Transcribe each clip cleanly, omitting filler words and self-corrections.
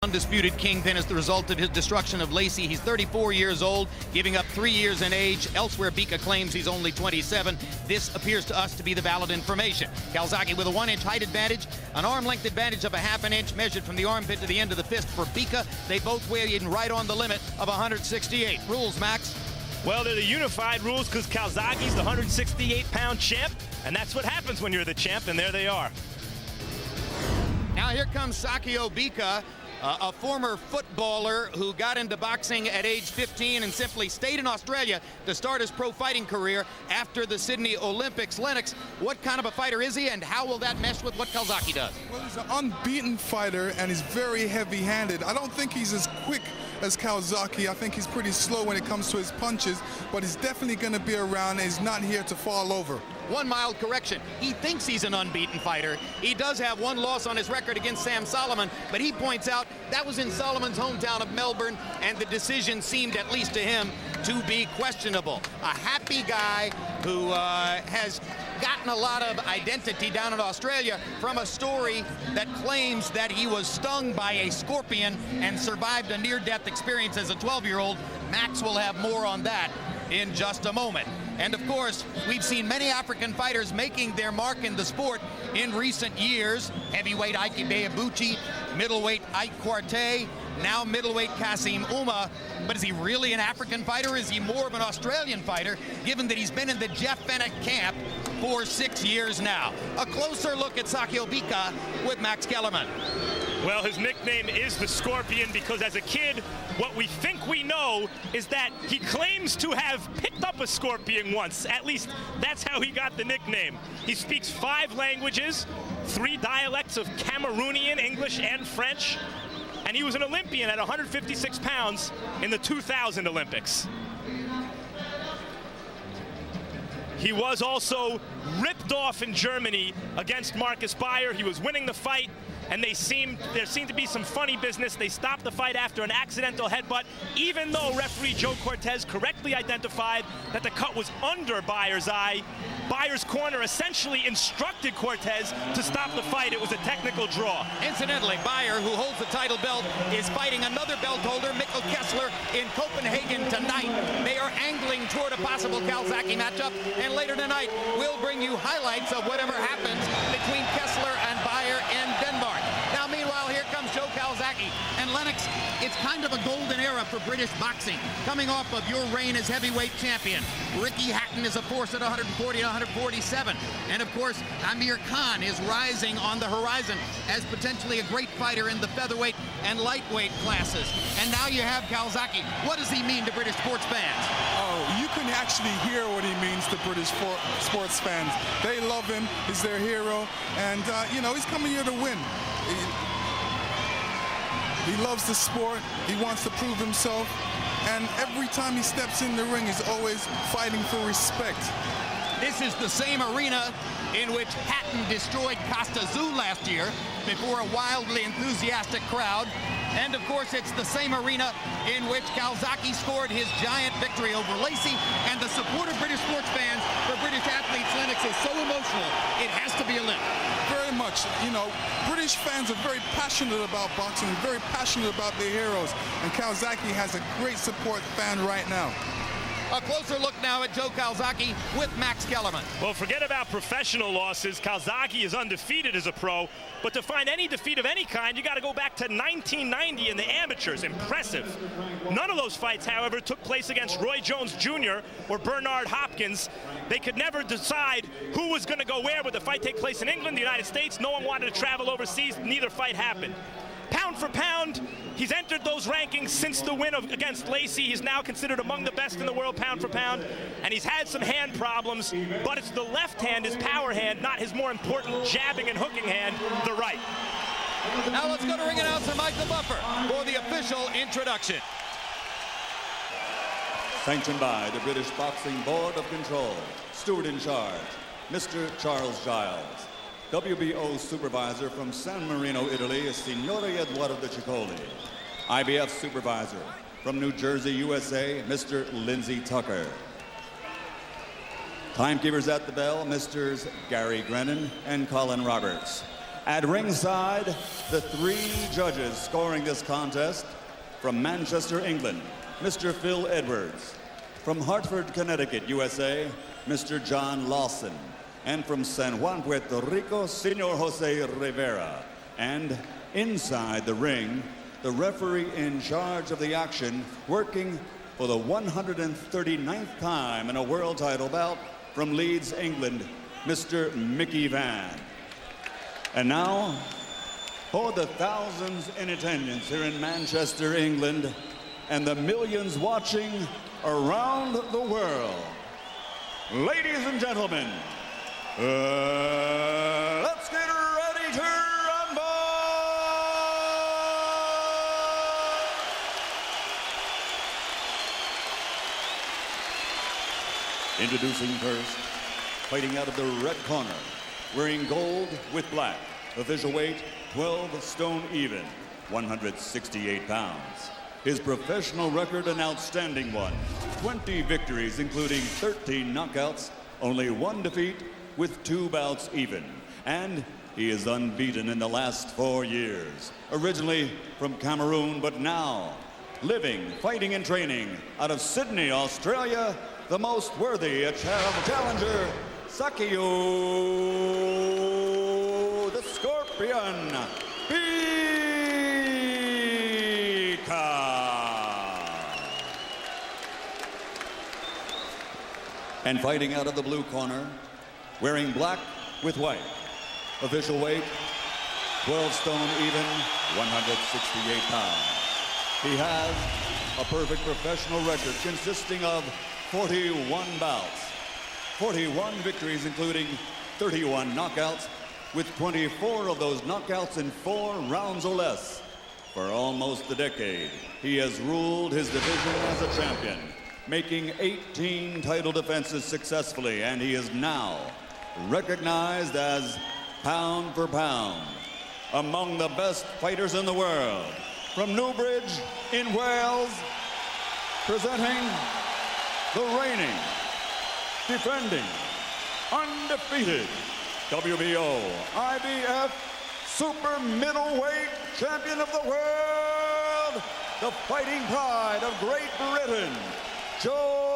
Undisputed kingpin as the result of his destruction of Lacey. He's 34 years old, giving up 3 years in age. Elsewhere, Bika claims he's only 27. This appears to us to be the valid information. Calzaghe with a 1-inch height advantage, an arm length advantage of a ½ an inch measured from the armpit to the end of the fist for Bika. They both weigh in right on the limit of 168. Rules, Max? Well, they're the unified rules because Calzaghe's the 168-pound champ, and that's what happens when you're the champ, and there they are. Now here comes SAKIO Bika, a former footballer who got into boxing at age 15 and simply stayed in Australia to start his pro fighting career after the Sydney Olympics. Lennox, what kind of a fighter is he, and how will that mesh with what Calzaghe does? Well, he's an unbeaten fighter, and he's very heavy-handed. I don't think he's as quick as Calzaghe. I think he's pretty slow when it comes to his punches, but he's definitely going to be around, and he's not here to fall over. One mild correction. He thinks he's an unbeaten fighter. He does have one loss on his record against Sam Solomon, but he points out that was in Solomon's hometown of Melbourne, and the decision seemed, at least to him, to be questionable. A happy guy who has gotten a lot of identity down in Australia from a story that claims that he was stung by a scorpion and survived a near-death experience as a 12-year-old. Max will have more on that in just a moment. And of course, we've seen many African fighters making their mark in the sport in recent years. Heavyweight Ike Ibeabuchi, middleweight Ike Quartey, now middleweight Kasim Uma. But is he really an African fighter? Is he more of an Australian fighter, given that he's been in the Jeff Fenech camp for 6 years now? A closer look at SAKIO Bika with Max Kellerman. Well, his nickname is the Scorpion because as a kid, what we think we know is that he claims to have picked up a scorpion once. At least that's how he got the nickname. He speaks 5 languages, 3 dialects of Cameroonian, English, and French. And he was an Olympian at 156 pounds in the 2000 Olympics. He was also ripped off in Germany against Marcus Beyer. He was winning the fight, and there seemed to be some funny business. They stopped the fight after an accidental headbutt, even though referee Joe Cortez correctly identified that the cut was under Beyer's eye. Beyer's corner essentially instructed Cortez to stop the fight. It was a technical draw. Incidentally, Beyer, who holds the title belt, is fighting another belt holder, Mikkel Kessler, in Copenhagen tonight. They are angling toward a possible Calzaghe matchup, and later tonight, we'll bring you highlights of whatever happens between Kessler and Beyer in Denmark. Now, meanwhile, here comes Joe Calzaghe. And Lennox, it's kind of a golden era for British boxing, coming off of your reign as heavyweight champion. Ricky Hatton is a force at 140 and 147. And of course, Amir Khan is rising on the horizon as potentially a great fighter in the featherweight and lightweight classes. And now you have Calzaghe. What does he mean to British sports fans? Oh, you can actually hear what he means to British sports fans. They love him. He's their hero. And, you know, he's coming here to win. He loves the sport. He wants to prove himself. And every time he steps in the ring, he's always fighting for respect. This is the same arena in which Hatton destroyed Costa Zoo last year before a wildly enthusiastic crowd. And of course, it's the same arena in which Calzaghe scored his giant victory over Lacey. And the support of British sports fans for British athletes, Lennox, is so emotional, it has to be a lift. Very much. You know, British fans are very passionate about boxing, very passionate about their heroes. And Calzaghe has a great support fan right now. A closer look now at Joe Calzaghe with Max Kellerman. Well, forget about professional losses. Calzaghe is undefeated as a pro, but to find any defeat of any kind, you got to go back to 1990 in the amateurs. Impressive. None of those fights, however, took place against Roy Jones Jr. or Bernard Hopkins. They could never decide who was going to go where. Would the fight take place in England, the United States? No one wanted to travel overseas. Neither fight happened. Pound for pound, he's entered those rankings since the win against Lacey. He's now considered among the best in the world pound for pound, and he's had some hand problems, but it's the left hand, his power hand, not his more important jabbing and hooking hand, the right. Now let's go to ring announcer Michael Buffer for the official introduction. Sanctioned by the British Boxing Board of Control. Steward in charge, Mr. Charles Giles. WBO supervisor from San Marino, Italy, Signore Eduardo Ciccoli. IBF supervisor from New Jersey, USA, Mr. Lindsey Tucker. Timekeepers at the bell, Mr. Gary Grennan and Colin Roberts. At ringside, the three judges scoring this contest: from Manchester, England, Mr. Phil Edwards; from Hartford, Connecticut, USA, Mr. John Lawson; and from San Juan, Puerto Rico, Senor Jose Rivera. And inside the ring, the referee in charge of the action, working for the 139th time in a world title bout, from Leeds, England, Mr. Mickey Van. And now, for the thousands in attendance here in Manchester, England, and the millions watching around the world, ladies and gentlemen, let's get ready to rumble! Introducing first, fighting out of the red corner, wearing gold with black, official weight 12 stone even, 168 pounds. His professional record, an outstanding one: 20 victories, including 13 knockouts, only 1 defeat, with 2 bouts even. And he is unbeaten in the last 4 years. Originally from Cameroon, but now living, fighting, and training out of Sydney, Australia, the most worthy challenger, SAKIO the Scorpion Bika. And fighting out of the blue corner, wearing black with white, official weight 12 stone even, 168 pounds. He has a perfect professional record consisting of 41 bouts, 41 victories, including 31 knockouts, with 24 of those knockouts in 4 rounds or less. For almost a decade, he has ruled his division as a champion, making 18 title defenses successfully, and he is now recognized as, pound for pound, among the best fighters in the world. From Newbridge in Wales, presenting the reigning, defending, undefeated WBO IBF Super Middleweight Champion of the world, the fighting pride of Great Britain, Joe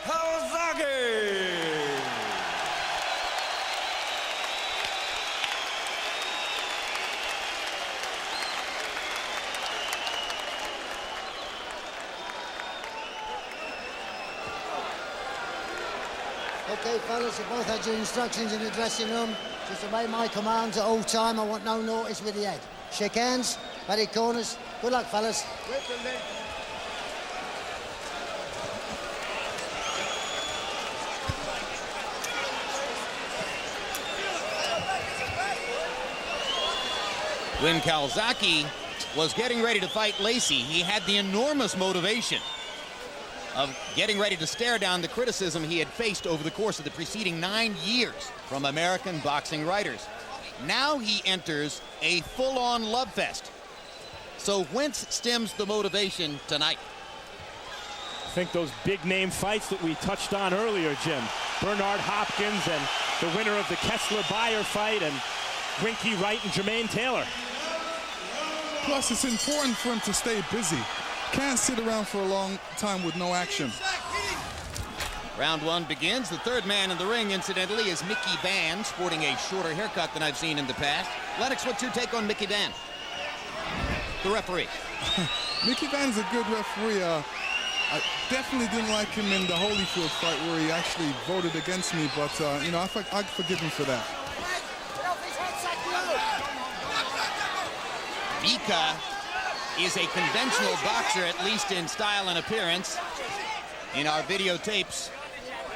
Calzaghe. Okay, fellas, you both had your instructions in the dressing room. Just obey my commands at all time. I want no notice with the head. Shake hands, patty corners. Good luck, fellas. When Calzaghe was getting ready to fight Lacey, he had the enormous motivation of getting ready to stare down the criticism he had faced over the course of the preceding 9 years from American boxing writers. Now he enters a full-on love fest. So whence stems the motivation tonight? I think those big-name fights that we touched on earlier, Jim. Bernard Hopkins and the winner of the Kessler-Beyer fight, and Winky Wright and Jermaine Taylor. Plus, it's important for him to stay busy. Can't sit around for a long time with no action. Round 1 begins. The third man in the ring, incidentally, is Mickey Van, sporting a shorter haircut than I've seen in the past. Lennox, what's your take on Mickey Van, the referee? Mickey Van's a good referee. I definitely didn't like him in the Holyfield fight where he actually voted against me, but you know, I'd forgive him for that. Bika is a conventional boxer, at least in style and appearance. In our videotapes,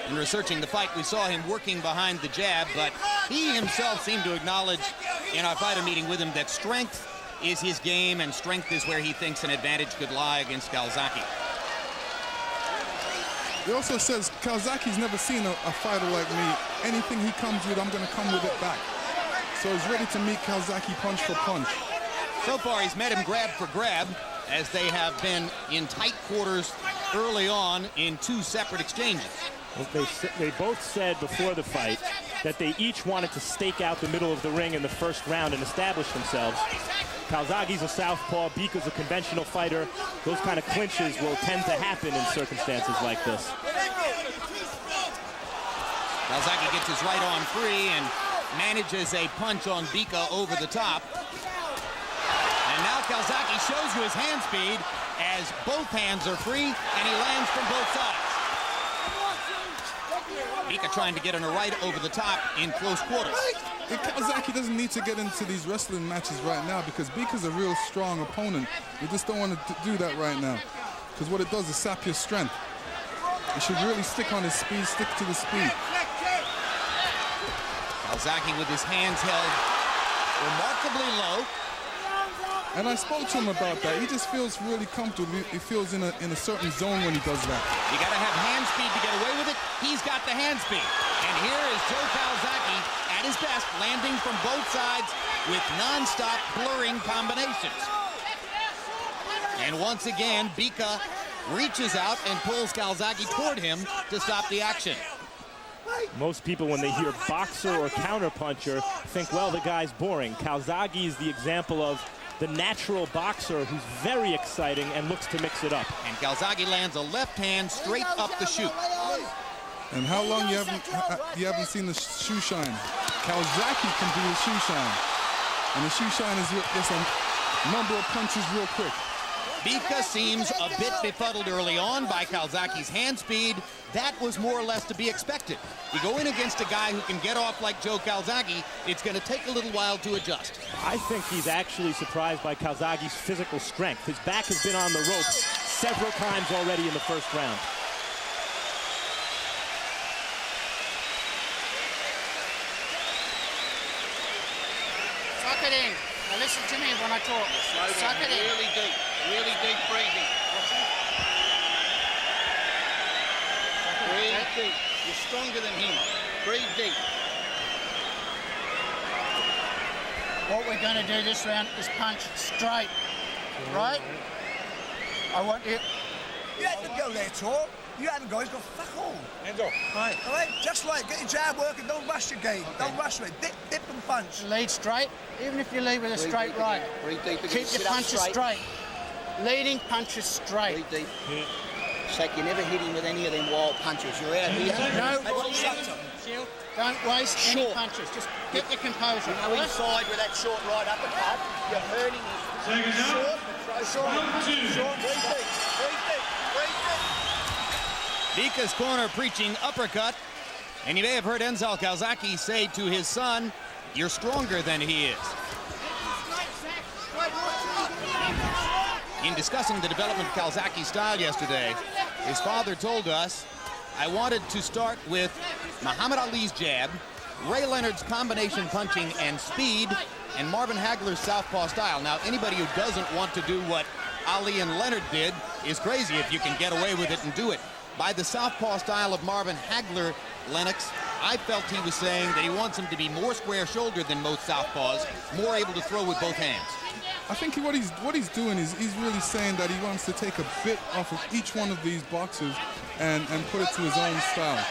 in researching the fight, we saw him working behind the jab, but he himself seemed to acknowledge in our fighter meeting with him that strength is his game, and strength is where he thinks an advantage could lie against Calzaghe. He also says Calzaghe's never seen a fighter like me. Anything he comes with, I'm going to come with it back. So he's ready to meet Calzaghe punch for punch. So far, he's met him grab for grab, as they have been in tight quarters early on in 2 separate exchanges. They both said before the fight that they each wanted to stake out the middle of the ring in the first round and establish themselves. Calzaghe's a southpaw, Bika's a conventional fighter. Those kind of clinches will tend to happen in circumstances like this. Calzaghe gets his right arm free and manages a punch on Bika over the top. And now Calzaghe shows you his hand speed as both hands are free and he lands from both sides. Bika trying to get in a right over the top in close quarters. Calzaghe doesn't need to get into these wrestling matches right now because Bika's a real strong opponent. You just don't want to do that right now because what it does is sap your strength. You should really stick on his speed, stick to the speed. Calzaghe with his hands held remarkably low. And I spoke to him about that. He just feels really comfortable. He feels in a certain zone when he does that. You got to have hand speed to get away with it. He's got the hand speed. And here is Joe Calzaghe at his best, landing from both sides with non-stop blurring combinations. And once again, Bika reaches out and pulls Calzaghe toward him to stop the action. Most people, when they hear boxer or counterpuncher, think, well, the guy's boring. Calzaghe is the example of the natural boxer who's very exciting and looks to mix it up. And Calzaghe lands a left hand straight up the chute. And how long you haven't seen the shoe shine? Calzaghe can do the shoe shine. And the shoe shine is just a number of punches real quick. Bika seems a bit befuddled early on by Calzaghe's hand speed. That was more or less to be expected. You go in against a guy who can get off like Joe Calzaghe, it's going to take a little while to adjust. I think he's actually surprised by Calzaghe's physical strength. His back has been on the ropes several times already in the first round. Suck it in. Now listen to me when I talk. Suck it in. Really deep breathing. Breathe deep. You're stronger than him. Breathe deep. What we're going to do this round is punch straight. Right? I want you. You had to go there, Tor. You haven't got, he's got fuck all. Hands off. Right. All right, just right. Get your jab working. Don't rush your game. Okay. Don't rush it. Dip and punch. Lead straight. Even if you lead with a straight right. Keep your punches straight. Leading punches straight. Breathe deep. Yeah. Sek, you never hit him with any of them wild punches. You're out here. No. Don't waste any punches. Just get your composure. You know, inside with that short right uppercut, you're hurting him. Short. Breathe deep. Bika's corner preaching uppercut. And you may have heard Enzal Calzaghe say to his son, "You're stronger than he is." In discussing the development of Calzaghe's style yesterday, his father told us, "I wanted to start with Muhammad Ali's jab, Ray Leonard's combination punching and speed, and Marvin Hagler's southpaw style." Now, anybody who doesn't want to do what Ali and Leonard did is crazy if you can get away with it and do it. By the southpaw style of Marvin Hagler, Lennox, I felt he was saying that he wants him to be more square-shouldered than most southpaws, more able to throw with both hands. I think what he's doing is he's really saying that he wants to take a bit off of each one of these boxers and put it to his own style.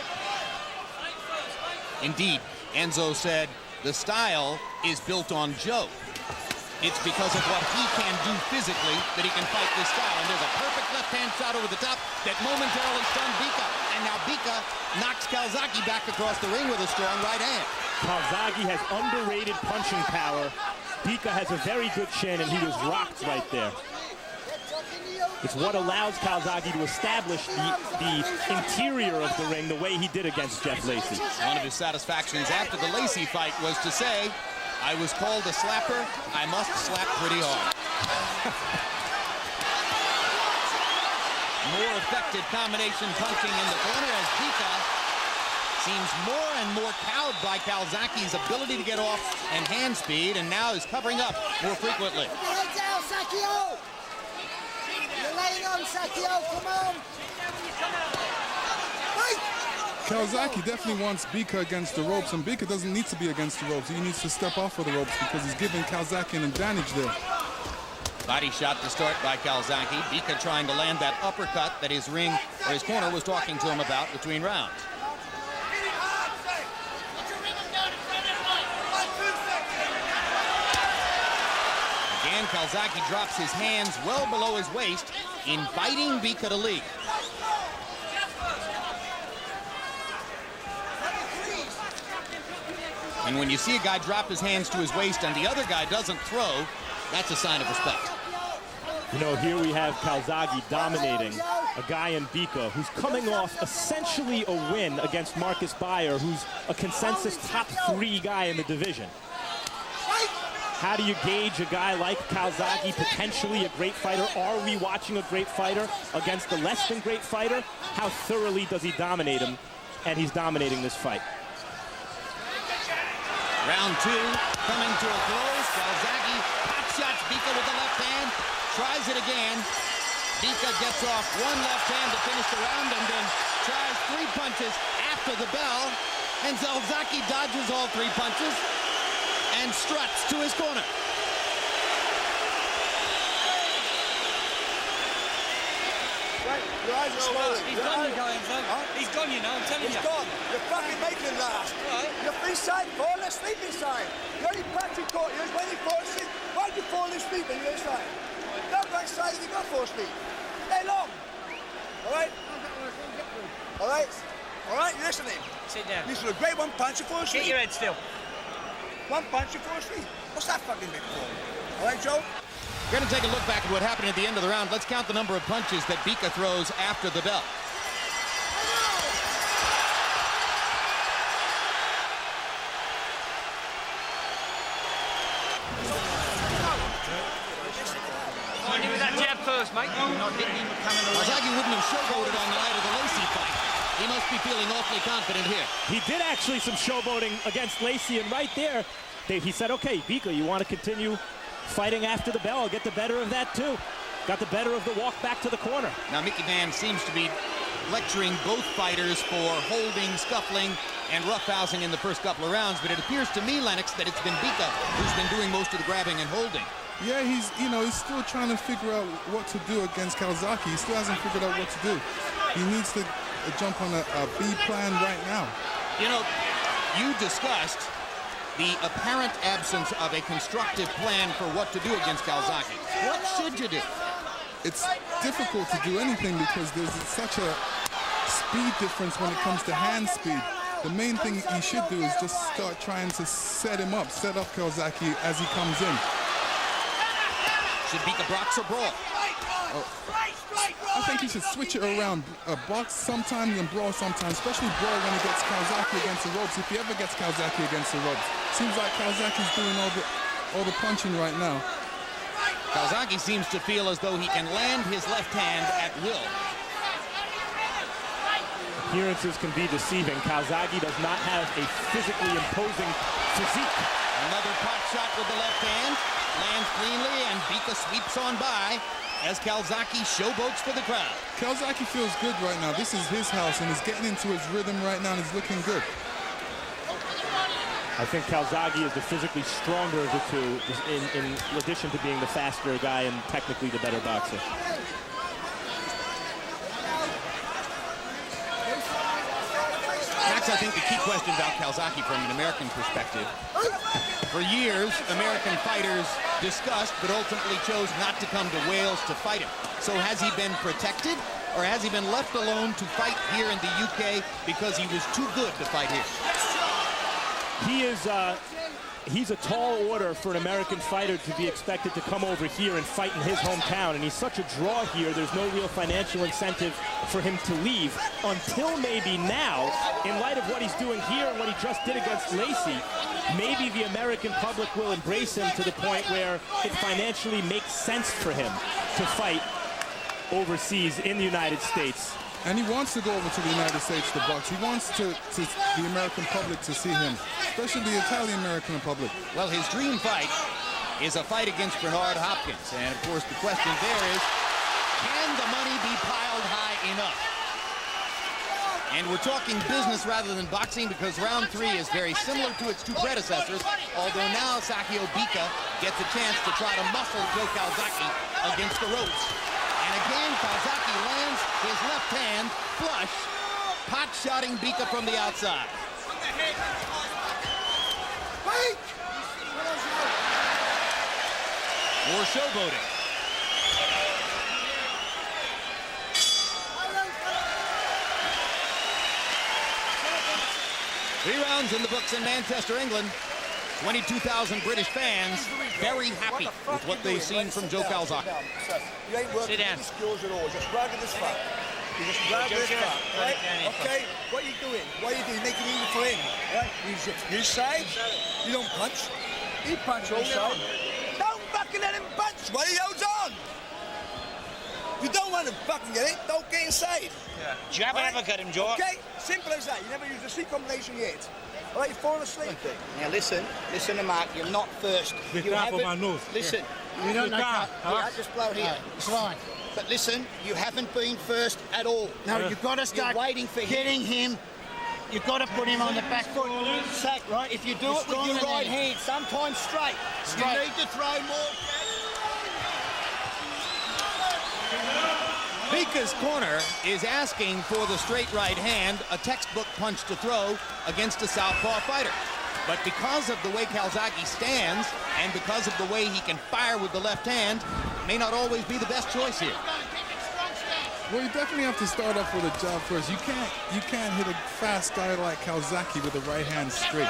Indeed, Enzo said the style is built on Joe. It's because of what he can do physically that he can fight this style. And there's a perfect left-hand shot over the top that momentarily stunned Bika. And now Bika knocks Calzaghe back across the ring with a strong right hand. Calzaghe has underrated punching power. Bika has a very good chin, and he was rocked right there. It's what allows Calzaghe to establish the interior of the ring the way he did against Jeff Lacey. One of his satisfactions after the Lacey fight was to say, "I was called a slapper. I must slap pretty hard." More effective combination punching in the corner as Bika seems more and more cowed by Calzaghe's ability to get off and hand speed, and now is covering up more frequently. Put your heads out, SAKIO! You're laying on, SAKIO, come on! Calzaghe definitely wants Bika against the ropes, and Bika doesn't need to be against the ropes. He needs to step off of the ropes because he's giving Calzaghe an advantage there. Body shot to start by Calzaghe. Bika trying to land that uppercut that his corner was talking to him about between rounds. And Calzaghe drops his hands well below his waist, inviting Bika to leave. And when you see a guy drop his hands to his waist and the other guy doesn't throw, that's a sign of respect. You know, here we have Calzaghe dominating a guy in Bika who's coming off essentially a win against Marcus Beyer, who's a consensus top 3 guy in the division. How do you gauge a guy like Calzaghe, potentially a great fighter? Are we watching a great fighter against a less than great fighter? How thoroughly does he dominate him? And he's dominating this fight. Round 2 coming to a close. Calzaghe pot shots Bika with the left hand, tries it again. Bika gets off one left hand to finish the round and then tries 3 punches after the bell. And Calzaghe dodges all 3 punches and struts to his corner. Your eyes are swollen. He's gone, you going, son. Huh? He's gone, you know, I'm telling you. He's gone. You're fucking making him last. Right. You're free side, fall asleep inside. The only practice caught you is when you fall asleep. Why do you fall asleep when you're inside? Don't go inside, you don't fall asleep. Stay long. All right? All right? All right, you're listening. Sit down. This is a great one punch, you fall asleep. Get your head still. One punch, you fall asleep. What's that fucking big for? All right, Joe? We're going to take a look back at what happened at the end of the round. Let's count the number of punches that Bika throws after the bell. Find him with that jab first, mate. Calzaghe wouldn't have showboated on the night of the Lacey fight. He must be feeling awfully confident here. He did actually some showboating against Lacey, and right there, he said, okay, Bika, you want to continue fighting after the bell? I'll get the better of that, too. Got the better of the walk back to the corner. Now, Mickey Van seems to be lecturing both fighters for holding, scuffling, and roughhousing in the first couple of rounds, but it appears to me, Lennox, that it's been Bika who's been doing most of the grabbing and holding. Yeah, he's still trying to figure out what to do against Calzaghe. He still hasn't figured out what to do. He needs to jump on a B plan right now. You know, you discussed the apparent absence of a constructive plan for what to do against Calzaghe. What should you do? It's difficult to do anything because there's such a speed difference when it comes to hand speed. The main thing he should do is just start trying to set up Calzaghe as he comes in. Should Bika box or brawl? I think he should switch it around. Box sometimes and brawl sometimes, especially brawl when he gets Calzaghe against the ropes. If he ever gets Calzaghe against the ropes. Seems like Calzaghe's doing all the punching right now. Calzaghe seems to feel as though he can land his left hand at will. Appearances can be deceiving. Calzaghe does not have a physically imposing physique. Another pot shot with the left hand. Lands cleanly, and Bika sweeps on by as Calzaghe showboats for the crowd. Calzaghe feels good right now. This is his house, and he's getting into his rhythm right now, and he's looking good. I think Calzaghe is the physically stronger of the two, in addition to being the faster guy and technically the better boxer. Max, I think the key question about Calzaghe from an American perspective, for years, American fighters discussed but ultimately chose not to come to Wales to fight him. So has he been protected, or has he been left alone to fight here in the UK because he was too good to fight here? He's a tall order for an American fighter to be expected to come over here and fight in his hometown, and he's such a draw here, there's no real financial incentive for him to leave until maybe now, in light of what he's doing here and what he just did against Lacey. Maybe the American public will embrace him to the point where it financially makes sense for him to fight overseas in the United States. And he wants to go over to the United States to box. He wants the American public to see him, especially the Italian-American public. Well, his dream fight is a fight against Bernard Hopkins. And, of course, the question there is, can the money be piled high enough? And we're talking business rather than boxing because round 3 is very similar to its two predecessors, although now SAKIO BIKA gets a chance to try to muscle Joe Calzaghe against the ropes. And again, Calzaghe lands his left hand flush, pot-shotting Bika from the outside. More showboating. Three rounds in the books in Manchester, England. 22,000 British fans very happy with what they've seen from Joe Calzaghe. You ain't working any skills at all. Just grab this fat. You just grab this fat, right? Okay? What are you doing? What are you doing? You're making it easy for him, right? You side, you don't punch. He punch all side. Don't fucking let him punch while he holds on. If you don't want to fucking get it, don't get inside. Yeah. Do you have an uppercut him, Joe? Okay? Simple as that. You never used the C combination yet. All right, you're falling asleep. Now listen to Mark, you're not first. You haven't, my nose. listen, You don't know just blow here. It's fine. But listen, you haven't been first at all. No, you've got to start You're waiting for hitting him. You've got to put him on the back foot. Sack, right? If you do it with your right hand, sometimes straight. You need to throw more. Bika's corner is asking for the straight right hand, a textbook punch to throw against a southpaw fighter. But because of the way Calzaghe stands and because of the way he can fire with the left hand, may not always be the best choice here. Well, you definitely have to start off with a jab first. You can't hit a fast guy like Calzaghe with the right hand straight.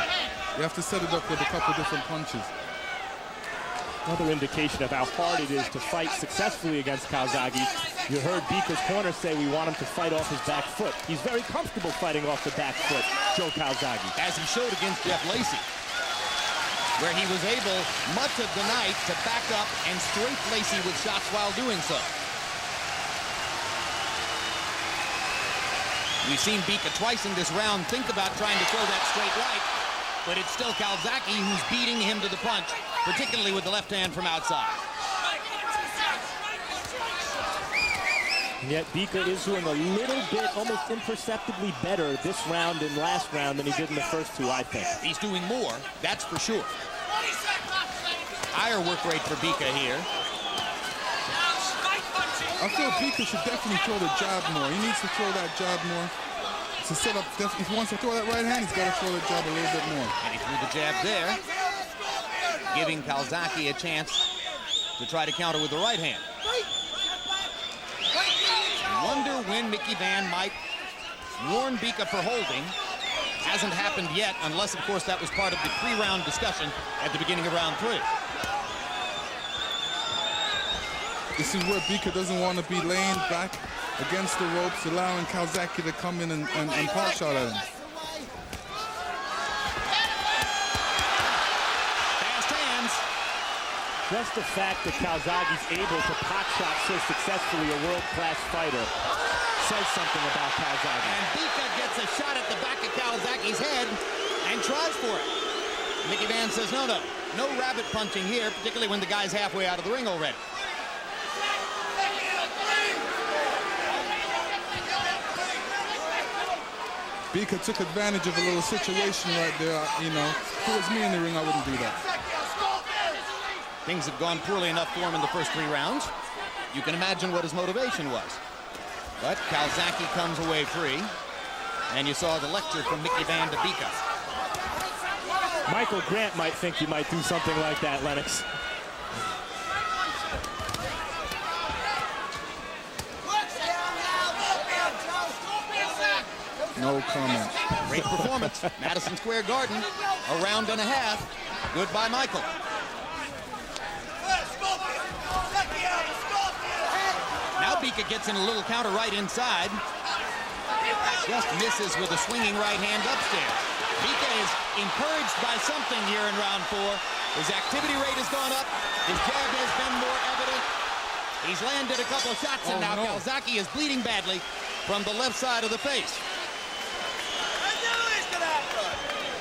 You have to set it up with a couple different punches. Another indication of how hard it is to fight successfully against Calzaghe. You heard Bika's corner say we want him to fight off his back foot. He's very comfortable fighting off the back foot, Joe Calzaghe. As he showed against Jeff Lacey, where he was able much of the night to back up and strafe Lacey with shots while doing so. We've seen Bika twice in this round think about trying to throw that straight right, but it's still Calzaghe who's beating him to the punch, particularly with the left hand from outside. And yet Bika is doing a little bit, almost imperceptibly better this round and last round than he did in the first two, I think. He's doing more, that's for sure. Higher work rate for Bika here. I feel Bika should definitely throw the jab more. He needs to throw that jab more. To set up, if he wants to throw that right hand, he's got to throw the jab a little bit more. And he threw the jab there, giving Calzaghe a chance to try to counter with the right hand. I wonder when Mickey Van might warn Bika for holding. Hasn't happened yet, unless, of course, that was part of the pre-round discussion at the beginning of round 3. This is where Bika doesn't want to be laying back against the ropes, allowing Calzaghe to come in and pot shot at him. Fast hands. Just the fact that Calzaghe's able to pot shot so successfully a world-class fighter says something about Calzaghe. And Bika gets a shot at the back of Calzaghe's head and tries for it. Mickey Van says, no rabbit punching here, particularly when the guy's halfway out of the ring already. Bika took advantage of a little situation right there. You know, if it was me in the ring, I wouldn't do that. Things have gone poorly enough for him in the first 3 rounds. You can imagine what his motivation was. But Calzaghe comes away free. And you saw the lecture from Mickey Van to Bika. Michael Grant might think you might do something like that, Lennox. No comment. Great performance. Madison Square Garden, a round and a half. Good by Michael. Now Bika gets in a little counter right inside. Just misses with a swinging right hand upstairs. Bika is encouraged by something here in round 4. His activity rate has gone up. His jab has been more evident. He's landed a couple shots, and now Calzaghe is bleeding badly from the left side of the face.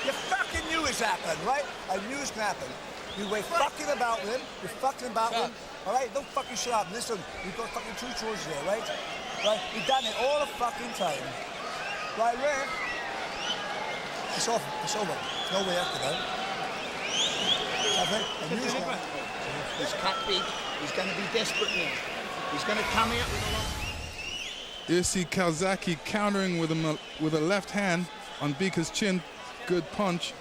You fucking knew it happened, right? I knew it was gonna happen. You were fucking about with him. You're fucking about with him. All right? Don't fucking shut up. Listen, you've got fucking 2 choices there, right? Right? You've done it all the fucking time. Right, Ray? It's off. It's over. No way after that. I knew it was gonna happen. He's cut big. He's going to be desperate now. He's going to come out with a lot. You see Calzaghe countering with a left hand on Bika's chin. Good punch.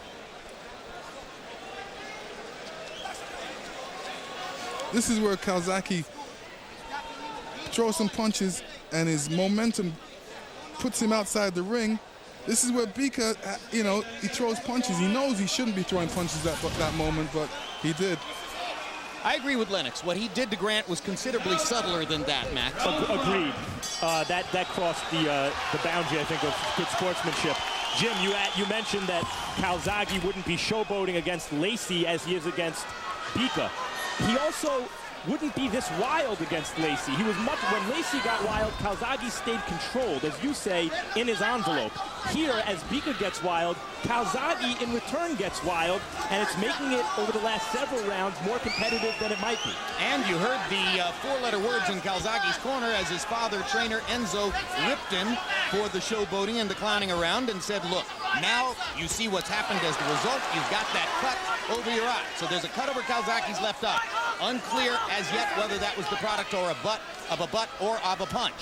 This is where Calzaghe throws some punches and his momentum puts him outside the ring. This is where Bika, you know, he throws punches. He knows he shouldn't be throwing punches at that moment, but he did. I agree with Lennox. What he did to Grant was considerably subtler than that, Max. Agreed. That crossed the boundary, I think, of good sportsmanship. Jim, you mentioned that Calzaghe wouldn't be showboating against Lacey as he is against Bika. He also wouldn't be this wild against Lacey. He was when Lacey got wild, Calzaghe stayed controlled, as you say, in his envelope. Here, as Bika gets wild, Calzaghe in return gets wild, and it's making it, over the last several rounds, more competitive than it might be. And you heard the four-letter words in Calzaghe's corner as his father, trainer Enzo, ripped him for the showboating and the clowning around and said, look, now you see what's happened as the result. You've got that cut over your eye. So there's a cut over Calzaghe's left eye. Unclear as yet whether that was the product or of a butt or of a punch.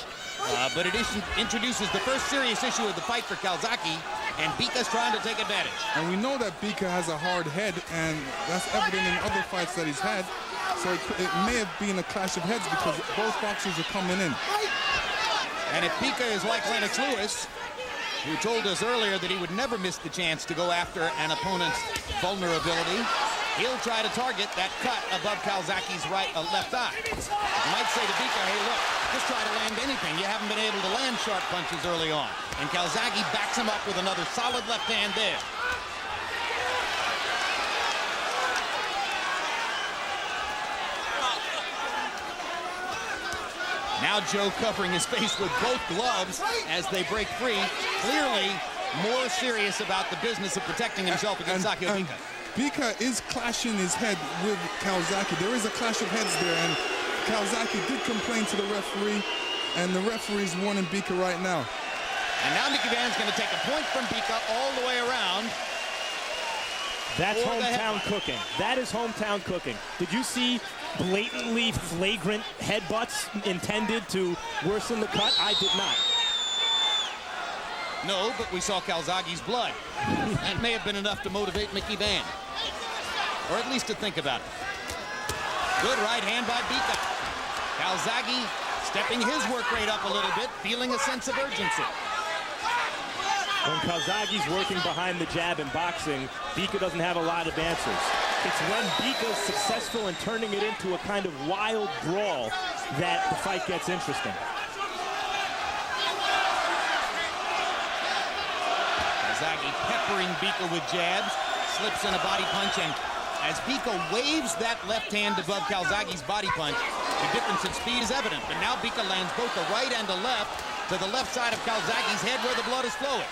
But it introduces the first serious issue of the fight for Calzaghe, and Bika's trying to take advantage. And we know that Bika has a hard head, and that's evident in other fights that he's had. So it may have been a clash of heads because both boxers are coming in. And if Bika is like Lennox Lewis, who told us earlier that he would never miss the chance to go after an opponent's vulnerability, he'll try to target that cut above Calzaghe's left eye. You might say to Bika, hey, look, just try to land anything. You haven't been able to land sharp punches early on. And Calzaghe backs him up with another solid left hand there. Now Joe covering his face with both gloves as they break free. Clearly more serious about the business of protecting himself against SAKIO Bika. Bika is clashing his head with Calzaghe. There is a clash of heads there, and Calzaghe did complain to the referee, and the referee's warning Bika right now. And now Mickey Van's going to take a point from Bika all the way around. That's hometown cooking. That is hometown cooking. Did you see blatantly flagrant headbutts intended to worsen the cut? I did not. No, but we saw Calzaghe's blood. That may have been enough to motivate Mickey Van. Or at least to think about it. Good right hand by Bika. Calzaghe stepping his work rate up a little bit, feeling a sense of urgency. When Calzaghe's working behind the jab in boxing, Bika doesn't have a lot of answers. It's when Bika's successful in turning it into a kind of wild brawl that the fight gets interesting. Calzaghe peppering Bika with jabs, slips in a body punch, and as Bika waves that left hand above Calzaghe's body punch, the difference in speed is evident. But now Bika lands both a right and a left to the left side of Calzaghe's head where the blood is flowing.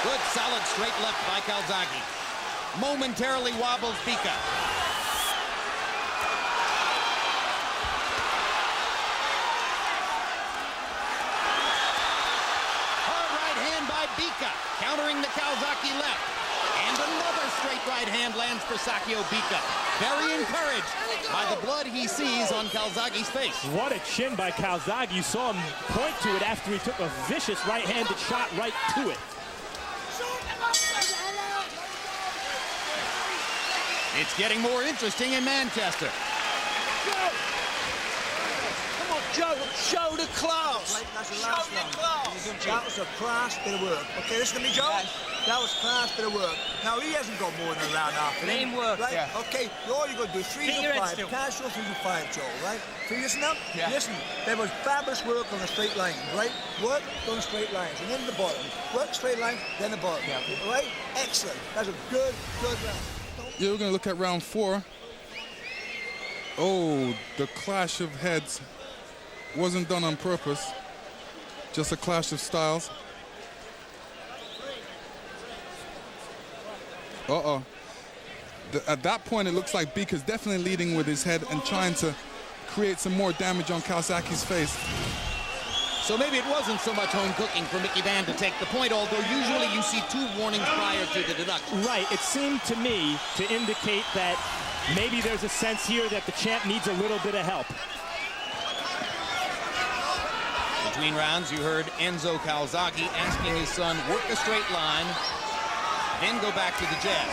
Good, solid, straight left by Calzaghe. Momentarily wobbles Bika. Hard right hand by Bika, countering the Calzaghe left. And another straight right hand lands for SAKIO Bika. Very encouraged by the blood he sees on Calzaghe's face. What a chin by Calzaghe. You saw him point to it after he took a vicious right-handed shot right to it. It's getting more interesting in Manchester. Come on, Joe, show the class. That's the Show last the one. class. That was a class bit of work. Okay, listen to me, Joe. That was class bit of work. Now, he hasn't got more than a round after him. Clean work, right? yeah. Okay, all you got to do is 3 Keep to your head 5. still. Casual 3 to 5, Joe, right? So you listen up? Yeah. Listen, there was fabulous work on the straight line, right? Work on straight lines, and then the bottom. Work straight line, then the bottom. Yeah. Right? Excellent. That's a good round. Yeah, we're going to look at round 4. Oh, the clash of heads wasn't done on purpose. Just a clash of styles. Uh-oh. At that point, it looks like Bika's definitely leading with his head and trying to create some more damage on Calzaghe's face. So maybe it wasn't so much home cooking for Mickey Van to take the point, although usually you see 2 warnings prior to the deduction. Right, it seemed to me to indicate that maybe there's a sense here that the champ needs a little bit of help. Between rounds, you heard Enzo Calzaghe asking his son, work a straight line, then go back to the jab.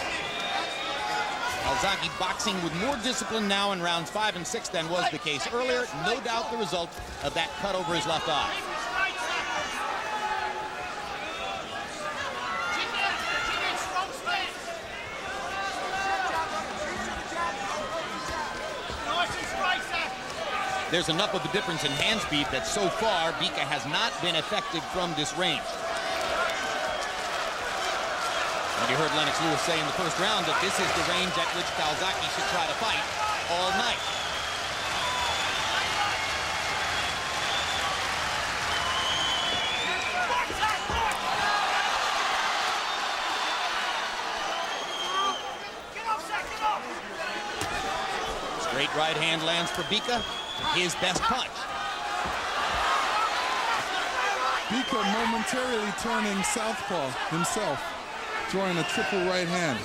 Calzaghe boxing with more discipline now in rounds 5 and 6 than was the case earlier. No doubt the result of that cut over his left eye. There's enough of a difference in hand speed that so far Bika has not been effective from this range. And you heard Lennox Lewis say in the first round that this is the range at which Calzaghe should try to fight all night. Straight right hand lands for Bika, his best punch. Bika momentarily turning southpaw himself, drawing a triple right hand.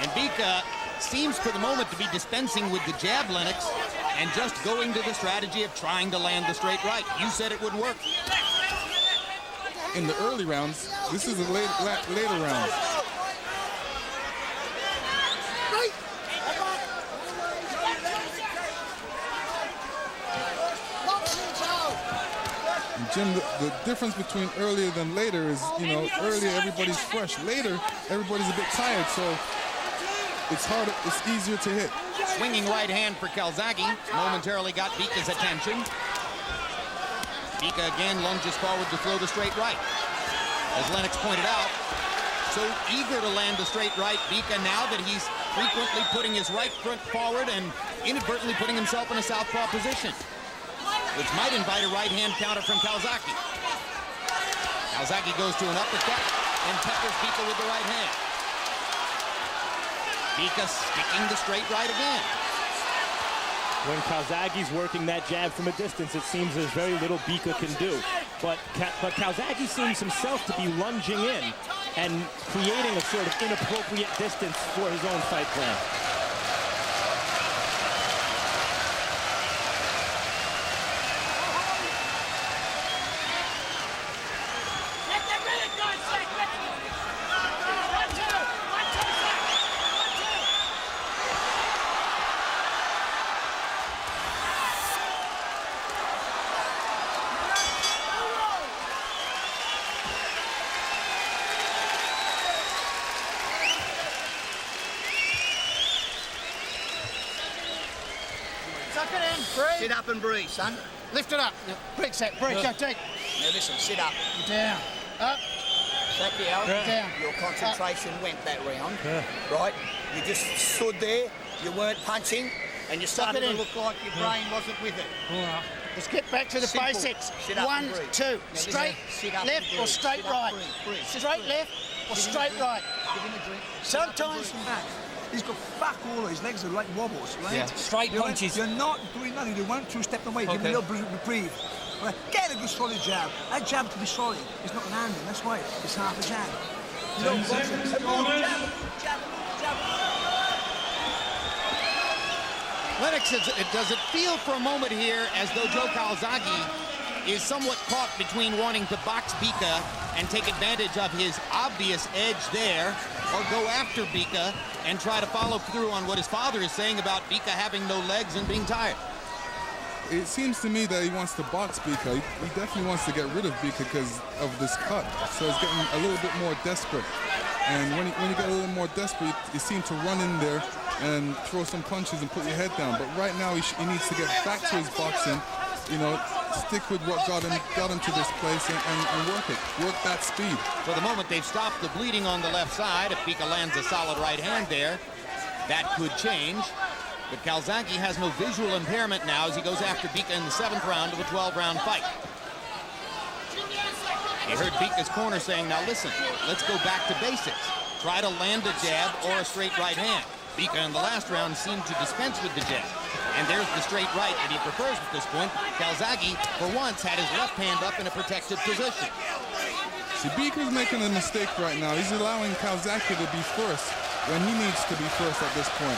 And Bika seems for the moment to be dispensing with the jab, Lennox, and just going to the strategy of trying to land the straight right. You said it wouldn't work. In the early rounds, this is the later rounds. Jim, the difference between earlier than later is, you know, earlier everybody's fresh. Later, everybody's a bit tired, so it's harder, it's easier to hit. Swinging right hand for Calzaghe momentarily got Bika's attention. Bika again lunges forward to throw the straight right. As Lennox pointed out, so eager to land the straight right, Bika, now that he's frequently putting his right foot forward and inadvertently putting himself in a southpaw position, which might invite a right-hand counter from Calzaghe. Calzaghe goes to an uppercut and peppers Bika with the right hand. Bika sticking the straight right again. When Calzaghe's working that jab from a distance, it seems there's very little Bika can do. But Calzaghe seems himself to be lunging in and creating a sort of inappropriate distance for his own fight plan. Sit up and breathe, son. Lift it up. Break set. Break. Go, take. Now listen, sit up. Down. Up. Sakio, Down. your concentration went that round, right? You just stood there, you weren't punching, and you started to look like your brain wasn't with it. Let's get back to the Simple. basics. Sit up 1, and breathe. 2. Now Straight sit up left and or breathe. straight Sit up, right? breathe. Straight left or Give him a straight drink. right? Give him a drink. Sometimes back. He's got fuck all. His legs are like wobbles, right? Yeah, straight punches. You're not doing nothing. You 1, 2 step away. Give him a little reprieve. Right. Get a good solid jab. That jab to be solid. It's not landing. That's why it's half a jab. You don't jab. Lennox, does it feel for a moment here as though Joe Calzaghe is somewhat caught between wanting to box Bika and take advantage of his obvious edge there, or go after Bika and try to follow through on what his father is saying about Bika having no legs and being tired? It seems to me that he wants to box Bika. He definitely wants to get rid of Bika because of this cut. So he's getting a little bit more desperate. And when you get a little more desperate, you seem to run in there and throw some punches and put your head down. But right now, he needs to get back to his boxing, you know, stick with what got him to this place and work it. Work that speed. For the moment, they've stopped the bleeding on the left side. If Bika lands a solid right hand there, that could change. But Calzaghe has no visual impairment now as he goes after Bika in the 7th round of a 12-round fight. You heard Bika's corner saying, now listen, let's go back to basics. Try to land a jab or a straight right hand. Bika in the last round seemed to dispense with the jab. And there's the straight right that he prefers at this point. Calzaghe, for once, had his left hand up in a protected position. See, Bika's making a mistake right now. He's allowing Calzaghe to be first when he needs to be first at this point.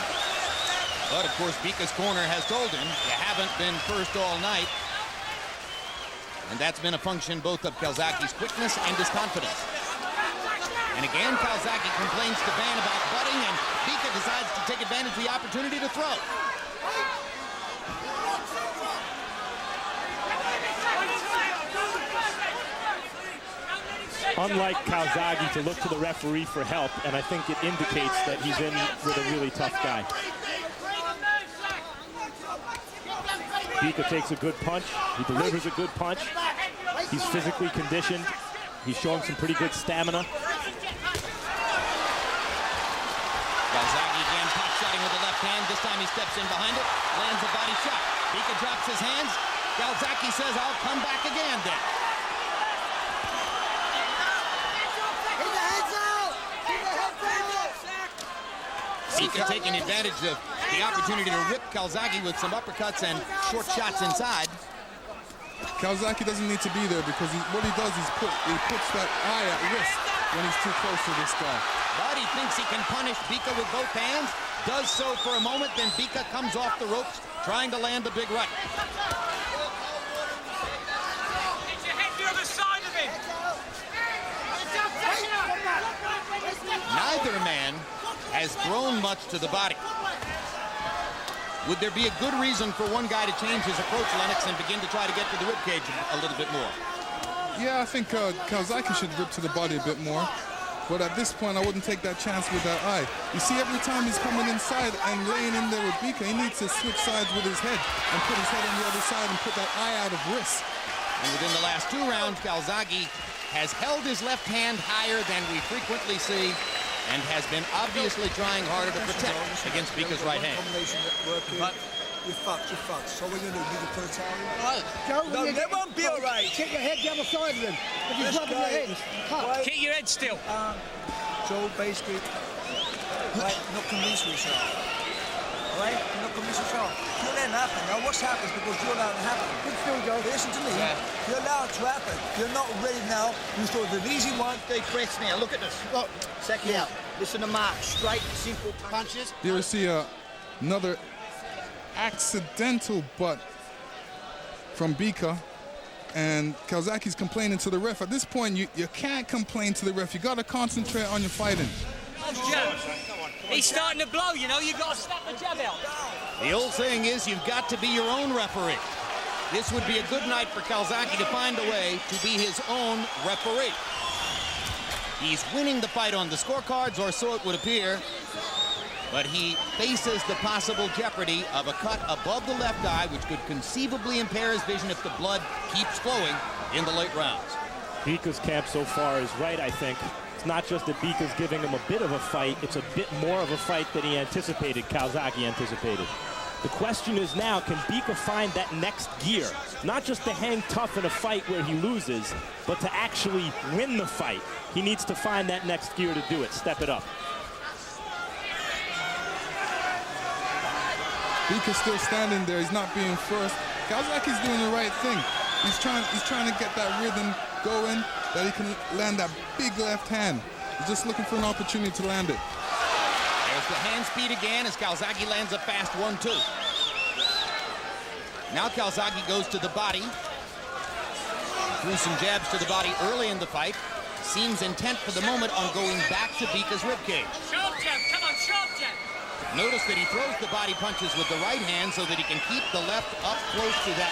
But, of course, Bika's corner has told him, you haven't been first all night. And that's been a function both of Calzaghe's quickness and his confidence. And again, Calzaghe complains to Van about butting, and Bika decides to take advantage of the opportunity to throw. Unlike Calzaghe to look to the referee for help, and I think it indicates that he's in with a really tough guy. Bika takes a good punch. He delivers a good punch. He's physically conditioned. He's showing some pretty good stamina. Calzaghe again pop shotting with the left hand. This time he steps in behind it, lands a body shot. Bika drops his hands. Calzaghe says, "I'll come back again then." Bika taking advantage of the opportunity to rip Calzaghe with some uppercuts and short shots inside. Calzaghe doesn't need to be there because what he does is he puts that eye at risk when he's too close to this guy. But he thinks he can punish Bika with both hands. Does so for a moment, then Bika comes off the ropes trying to land a big right. Get your head the other side of him. Neither man has thrown much to the body. Would there be a good reason for one guy to change his approach, Lennox, and begin to try to get to the ribcage a little bit more? Yeah, I think Calzaghe should rip to the body a bit more. But at this point, I wouldn't take that chance with that eye. You see, every time he's coming inside and laying in there with Bika, he needs to switch sides with his head and put his head on the other side and put that eye out of risk. And within the last 2 rounds, Calzaghe has held his left hand higher than we frequently see, and has been obviously trying harder to protect against Bika's right hand. But you're fucked. So what are you going to do? You can put a towel in? Joe, No, that won't be all right. Kick your head the other side of him. If he's rubbing your head, cut. Keep your head still. Joe, basically, not convinced with yourself. All right? You're not convinced with yourself. You let it happen. Now, what's happened is because you're allowed it to happen. Good still, Joe. Listen to me. Yeah. You're allowed it to happen. You're not ready now. You thought the easy one. They press now. Look at this. Look. Second out. Listen to Mark. Straight, simple punches. Here we see another accidental butt from Bika, and Calzaghe's complaining to the ref. At this point, you can't complain to the ref. You got to concentrate on your fighting. He's starting to blow, you know. You've got to snap the jab out. The old saying is you've got to be your own referee. This would be a good night for Calzaghe to find a way to be his own referee. He's winning the fight on the scorecards, or so it would appear, but he faces the possible jeopardy of a cut above the left eye, which could conceivably impair his vision if the blood keeps flowing in the late rounds. Bika's camp so far is right, I think. It's not just that Bika's giving him a bit of a fight, it's a bit more of a fight than he anticipated, Calzaghe anticipated. The question is now, can Bika find that next gear? Not just to hang tough in a fight where he loses, but to actually win the fight. He needs to find that next gear to do it, step it up. Bika's still standing there. He's not being forced. Calzaghe's doing the right thing. He's trying to get that rhythm going, that he can land that big left hand. He's just looking for an opportunity to land it. There's the hand speed again as Calzaghe lands a fast 1-2. Now Calzaghe goes to the body. Threw some jabs to the body early in the fight. Seems intent for the moment on going back to Bika's ribcage. Sharp jab, come on, sharp jab. Notice that he throws the body punches with the right hand so that he can keep the left up close to that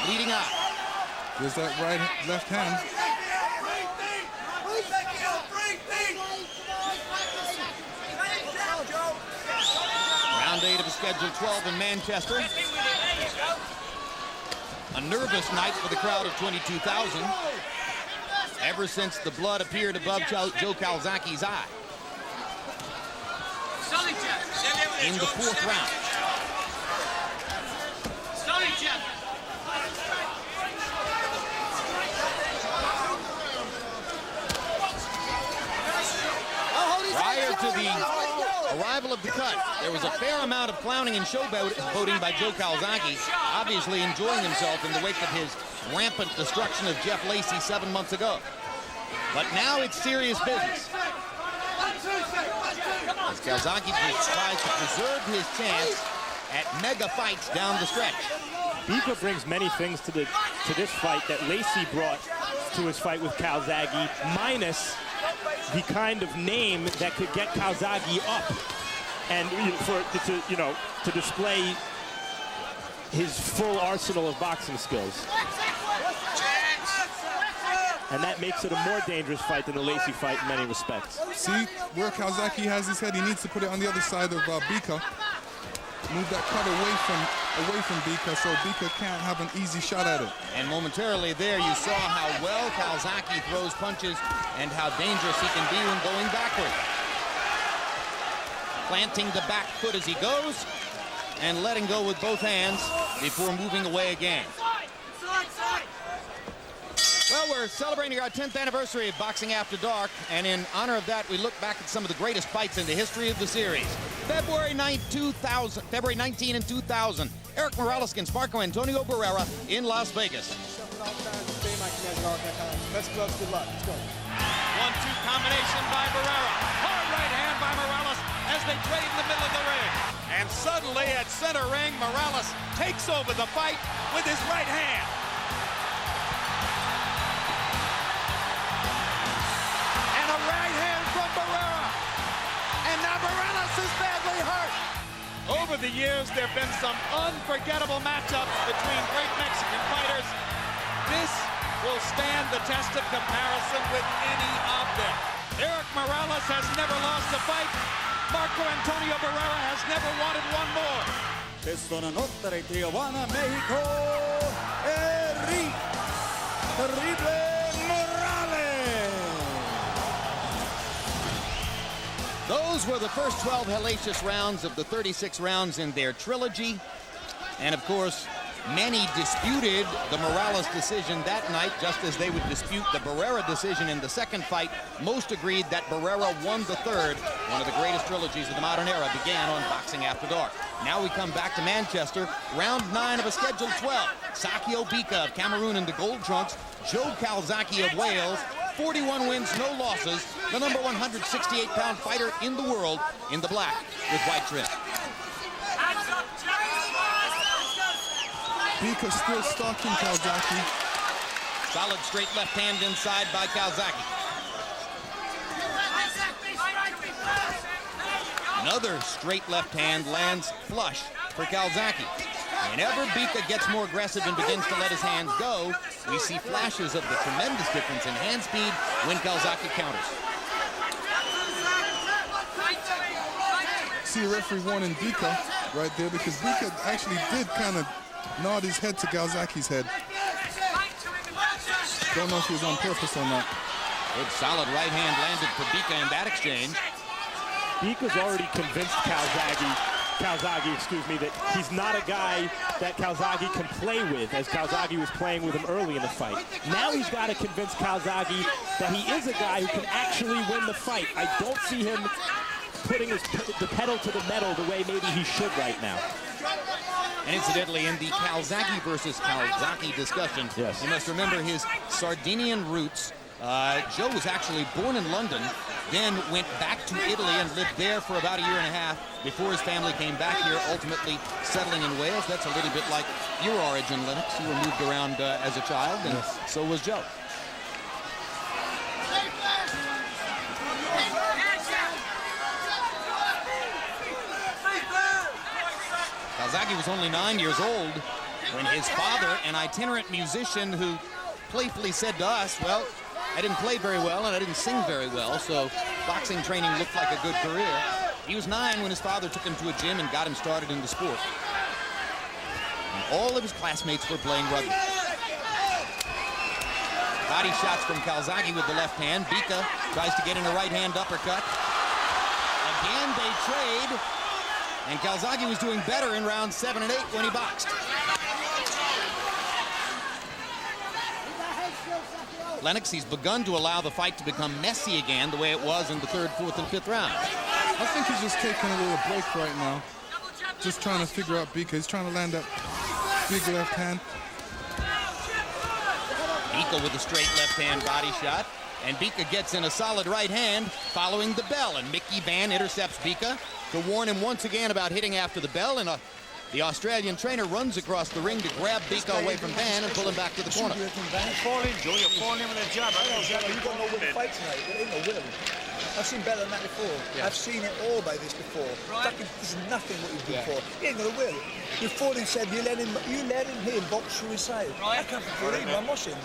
bleeding eye. There's that left hand. Round 8 of a scheduled 12 in Manchester. A nervous night for the crowd of 22,000. Ever since the blood appeared above Joe Calzaghe's eye. In the 4th round. Prior to the arrival of the cut, there was a fair amount of clowning and showboating by Joe Calzaghe, obviously enjoying himself in the wake of his rampant destruction of Jeff Lacey 7 months ago. But now it's serious business. As Calzaghe tries to preserve his chance at mega fights down the stretch. Bika brings many things to the to this fight that Lacey brought to his fight with Calzaghe, minus the kind of name that could get Calzaghe up and to display his full arsenal of boxing skills. And that makes it a more dangerous fight than the Lacey fight in many respects. See where Calzaghe has his head? He needs to put it on the other side of Bika. Move that cut away from Bika, so Bika can't have an easy shot at it. And momentarily there, you saw how well Calzaghe throws punches and how dangerous he can be when going backward. Planting the back foot as he goes and letting go with both hands before moving away again. Well, we're celebrating our 10th anniversary of Boxing After Dark, and in honor of that, we look back at some of the greatest fights in the history of the series. February 19 and 2000, Eric Morales against Marco Antonio Barrera in Las Vegas. Best gloves, good luck. Let's go. 1-2 combination by Barrera. Hard right hand by Morales as they trade in the middle of the ring. And suddenly at center ring, Morales takes over the fight with his right hand. Right hand from Barrera. And now Morales is badly hurt. Over the years, there have been some unforgettable matchups between great Mexican fighters. This will stand the test of comparison with any of them. Eric Morales has never lost a fight. Marco Antonio Barrera has never wanted one more. Desde la nota de Tijuana, México, Eric Terrible Morales. Those were the first 12 hellacious rounds of the 36 rounds in their trilogy. And of course, many disputed the Morales decision that night, just as they would dispute the Barrera decision in the second fight. Most agreed that Barrera won the third. One of the greatest trilogies of the modern era began on Boxing After Dark. Now we come back to Manchester, round 9 of a scheduled 12. SAKIO Bika of Cameroon in the gold trunks, Joe Calzaghe of Wales, 41 wins, no losses, the number 168-pound fighter in the world in the black with white trim. Bika still stalking Calzaghe. Solid straight left hand inside by Calzaghe. Another straight left hand lands flush for Calzaghe. Whenever Bika gets more aggressive and begins to let his hands go, we see flashes of the tremendous difference in hand speed when Calzaghe counters. See a referee warning Bika right there, because Bika actually did kind of nod his head to Calzaghe's head. Don't know if he was on purpose or not. Good solid right hand landed for Bika in that exchange. Bika's already convinced Calzaghe, that he's not a guy that Calzaghe can play with, as Calzaghe was playing with him early in the fight. Now he's got to convince Calzaghe that he is a guy who can actually win the fight. I don't see him putting the pedal to the metal the way maybe he should right now. And incidentally, in the Calzaghe versus Calzaghe discussion, yes, you must remember his Sardinian roots. Joe was actually born in London, then went back to Italy and lived there for about a year and a half before his family came back here, ultimately settling in Wales. That's a little bit like your origin, Lennox. You were moved around as a child, and so was Joe. Calzaghe was only 9 years old when his father, an itinerant musician who playfully said to us, well, I didn't play very well and I didn't sing very well, so boxing training looked like a good career. He was 9 when his father took him to a gym and got him started in the sport. And all of his classmates were playing rugby. Body shots from Calzaghe with the left hand. Bika tries to get in a right hand uppercut. Again, they trade. And Calzaghe was doing better in rounds 7 and 8 when he boxed. Lennox, he's begun to allow the fight to become messy again, the way it was in the 3rd, 4th, and 5th round. I think he's just taking a little break right now. Just trying to figure out Bika. He's trying to land that big left hand. Bika with a straight left hand body shot. And Bika gets in a solid right hand following the bell. And Mickey Van intercepts Bika to warn him once again about hitting after the bell. And a The Australian trainer runs across the ring to grab Bika away from Van and pull him back to the corner. Fall in, Joe. You're falling in with a jab. You've got no win fight tonight. There ain't no winner. I've seen better than that before. Yeah. I've seen it all by this before. Right. This is nothing what you do before. He ain't gonna win. You fought and said you let him box through his side. Right. I can't believe I'm watching.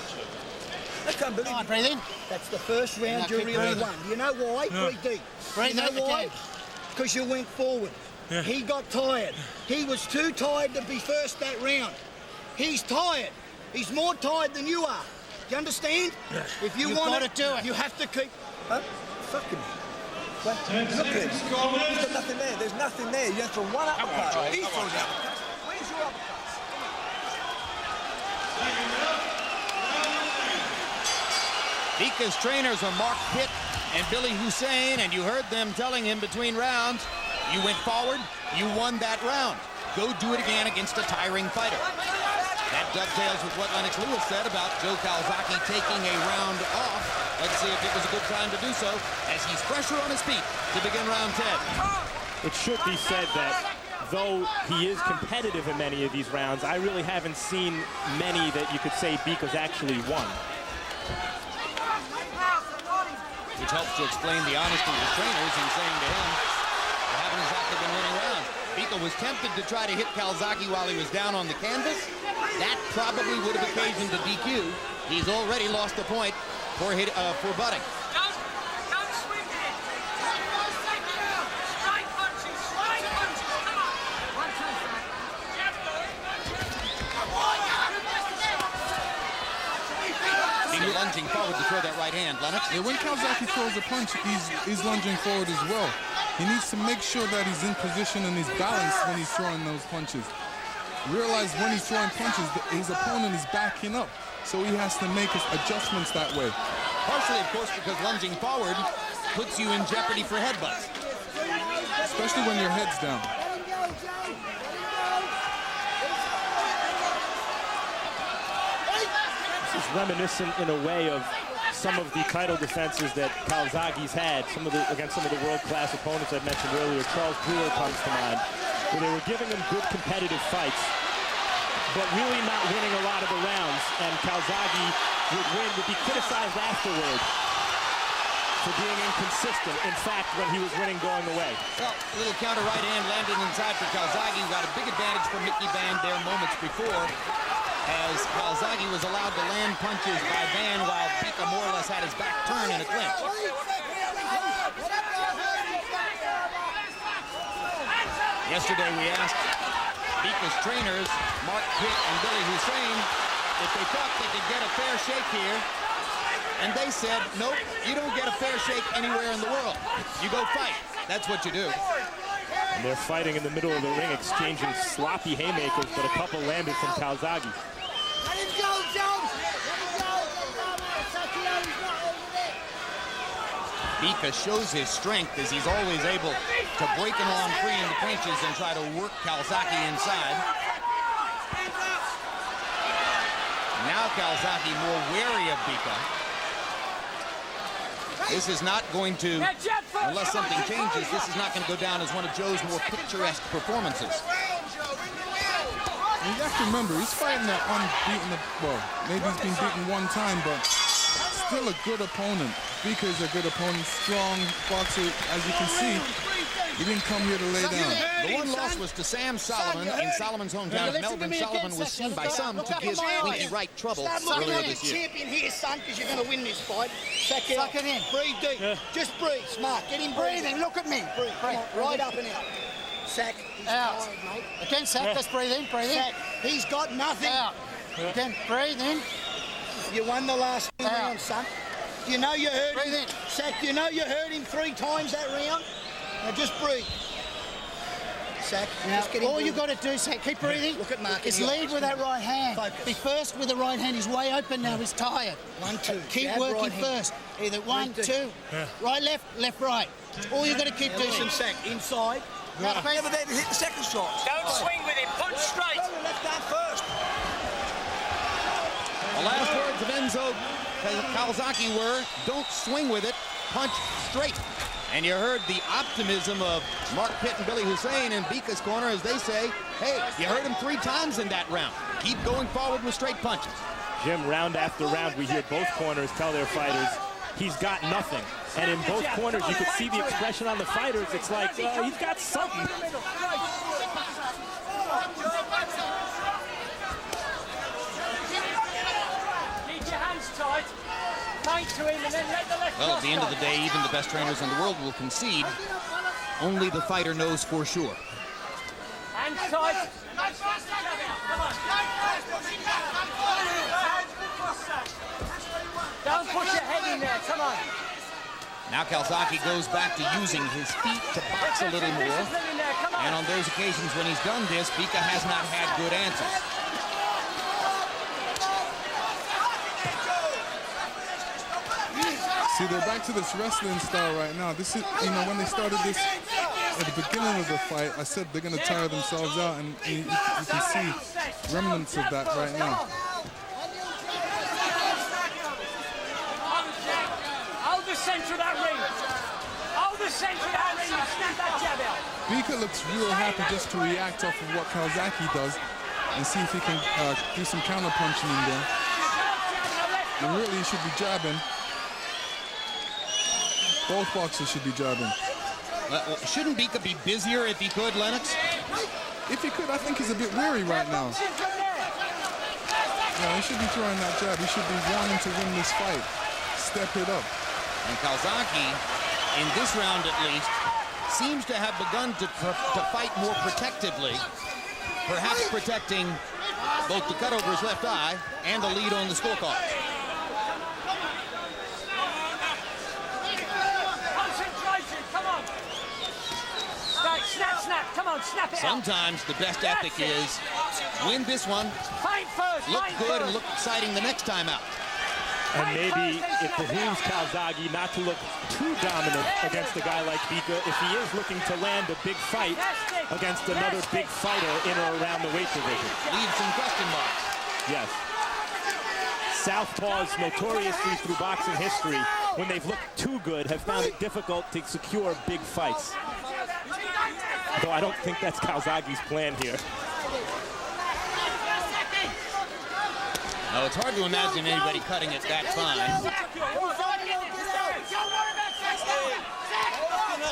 I can't believe it. Breathe in. That's the first round you really won. You know why? Breathe deep. You know why? Because you went forward. Yeah. He got tired. He was too tired to be first that round. He's tired. He's more tired than you are. Do you understand? Yes. If you want to do it, you have to keep. Huh? Fucking. Well, look at him. He's got nothing there. There's nothing there. You have to one uppercut. He's throwing the uppercut. Where's your uppercut? Bika's trainers are Mark Pitt and Billy Hussein, and you heard them telling him between rounds, you went forward, you won that round. Go do it again against a tiring fighter. That dovetails with what Lennox Lewis said about Joe Calzaghe taking a round off. Let's see if it was a good time to do so, as he's fresher on his feet to begin round 10. It should be said that though he is competitive in many of these rounds, I really haven't seen many that you could say Bika's actually won. Which helps to explain the honesty of his trainers in saying to him, you haven't exactly been winning rounds. Bika was tempted to try to hit Calzaghe while he was down on the canvas. That probably would have occasioned a DQ. He's already lost a point for butting. Don't swing it. Strike punches. Strike punches. Come on. 1, 2, 3. He's lunging forward to throw that right hand, Lennox. Yeah, when Calzaghe throws a punch, he's lunging forward as well. He needs to make sure that he's in position and he's balanced when he's throwing those punches. Realize when he's throwing punches, his opponent is backing up, so he has to make his adjustments that way. Partially, of course, because lunging forward puts you in jeopardy for headbutts. Especially when your head's down. This is reminiscent in a way of some of the title defenses that Calzaghe's had, against some of the world-class opponents I mentioned earlier. Charles Brewer comes to mind, where they were giving him good competitive fights, but really not winning a lot of the rounds. And Calzaghe would be criticized afterward for being inconsistent. In fact, when he was winning going away. Well, a little counter right hand landed inside for Calzaghe. Got a big advantage for Mickey Van there moments before, as Calzaghe was allowed to land punches by Van while Bika more or less had his back turned in a clinch. Yesterday we asked Bika's trainers, Mark Pitt and Billy Hussein, if they thought they could get a fair shake here. And they said, nope, you don't get a fair shake anywhere in the world. You go fight. That's what you do. And they're fighting in the middle of the ring, exchanging sloppy haymakers, but a couple landed from Calzaghe. Let him go, Jones! Let him go! SAKIO's not over it! Bika shows his strength as he's always able to break him on free in the clinches and try to work Calzaghe inside. Now Calzaghe more wary of Bika. This is not going to, unless something changes, this is not going to go down as one of Joe's more picturesque performances. You have to remember, he's fighting that unbeaten, well, maybe he's been beaten one time, but still a good opponent. Bika is a good opponent, strong boxer, as you can see. He didn't come here to lay down. The one loss was to Sam Solomon in Solomon's hometown of Melbourne. Solomon was seen by some to give Winky Wright trouble earlier this year. Champion here, son, because you're going to win this fight. Suck it in. Breathe deep. Yeah. Just breathe. Smart. Get him breathing. Look at me. Breathe. Right up and out. Sack. He's out. Tired, mate. Again, Sack. Let's breathe in. Breathe in. Sack. He's got nothing. Out. Again, breathe in. You won the last round, son. You know you hurt him. In. Sack, you know you hurt him 3 times that round. Now just breathe. Sack, now, all you got to do, Sack, keep breathing. Look at Mark. Is lead with that right hand. Focus. Be first with the right hand. He's way open now. He's tired. 1, 2. Keep working first. Either 1, 2. Yeah. Right, left, right. All you got to keep doing. Listen, Sack, inside. Yeah. Never there to hit the second shot. Don't swing with it. Punch straight. Go left hand first. The last words of Enzo Calzaghe were, don't swing with it, punch straight. And you heard the optimism of Mark Pitt and Billy Hussein in Bika's corner as they say, hey, you heard him 3 times in that round. Keep going forward with straight punches. Jim, round after round, we hear both corners tell their fighters, he's got nothing. And in both corners, you could see the expression on the fighters. It's like, he's got something. Keep your hands tight. Point to him and then let the left. Well, at the end of the day, even the best trainers in the world will concede. Only the fighter knows for sure. Hands tight. Come on. Don't push your head in there. Come on. Now Calzaghe goes back to using his feet to box a little more. And on those occasions when he's done this, Bika has not had good answers. See, they're back to this wrestling style right now. This is, you know, when they started this at the beginning of the fight, I said they're going to tire themselves out, and you can see remnants of that right now. Hold the center of that ring. Hold the center of that ring and snap that jab out. Bika looks real happy just to react off of what Calzaghe does and see if he can do some counter punching in there. And really, he should be jabbing. Both boxers should be jabbing. Shouldn't Bika be busier if he could, Lennox? If he could, I think he's a bit weary right now. Yeah, he should be throwing that jab. He should be wanting to win this fight. Step it up. And Calzaghe, in this round at least, seems to have begun to fight more protectively, perhaps protecting both the cut over his left eye and the lead on the scorecard. Concentration, come on. Snap, snap, come on, snap it out. Sometimes the best ethic is win this one, fight first, look good and look exciting the next time out. And maybe it behooves Calzaghe not to look too dominant against a guy like Bika if he is looking to land a big fight against another big fighter in or around the weight division. Leave some question marks. Yes. Southpaws notoriously through boxing history, when they've looked too good, have found it difficult to secure big fights. Though I don't think that's Calzaghe's plan here. No, it's hard to imagine anybody cutting it that fine.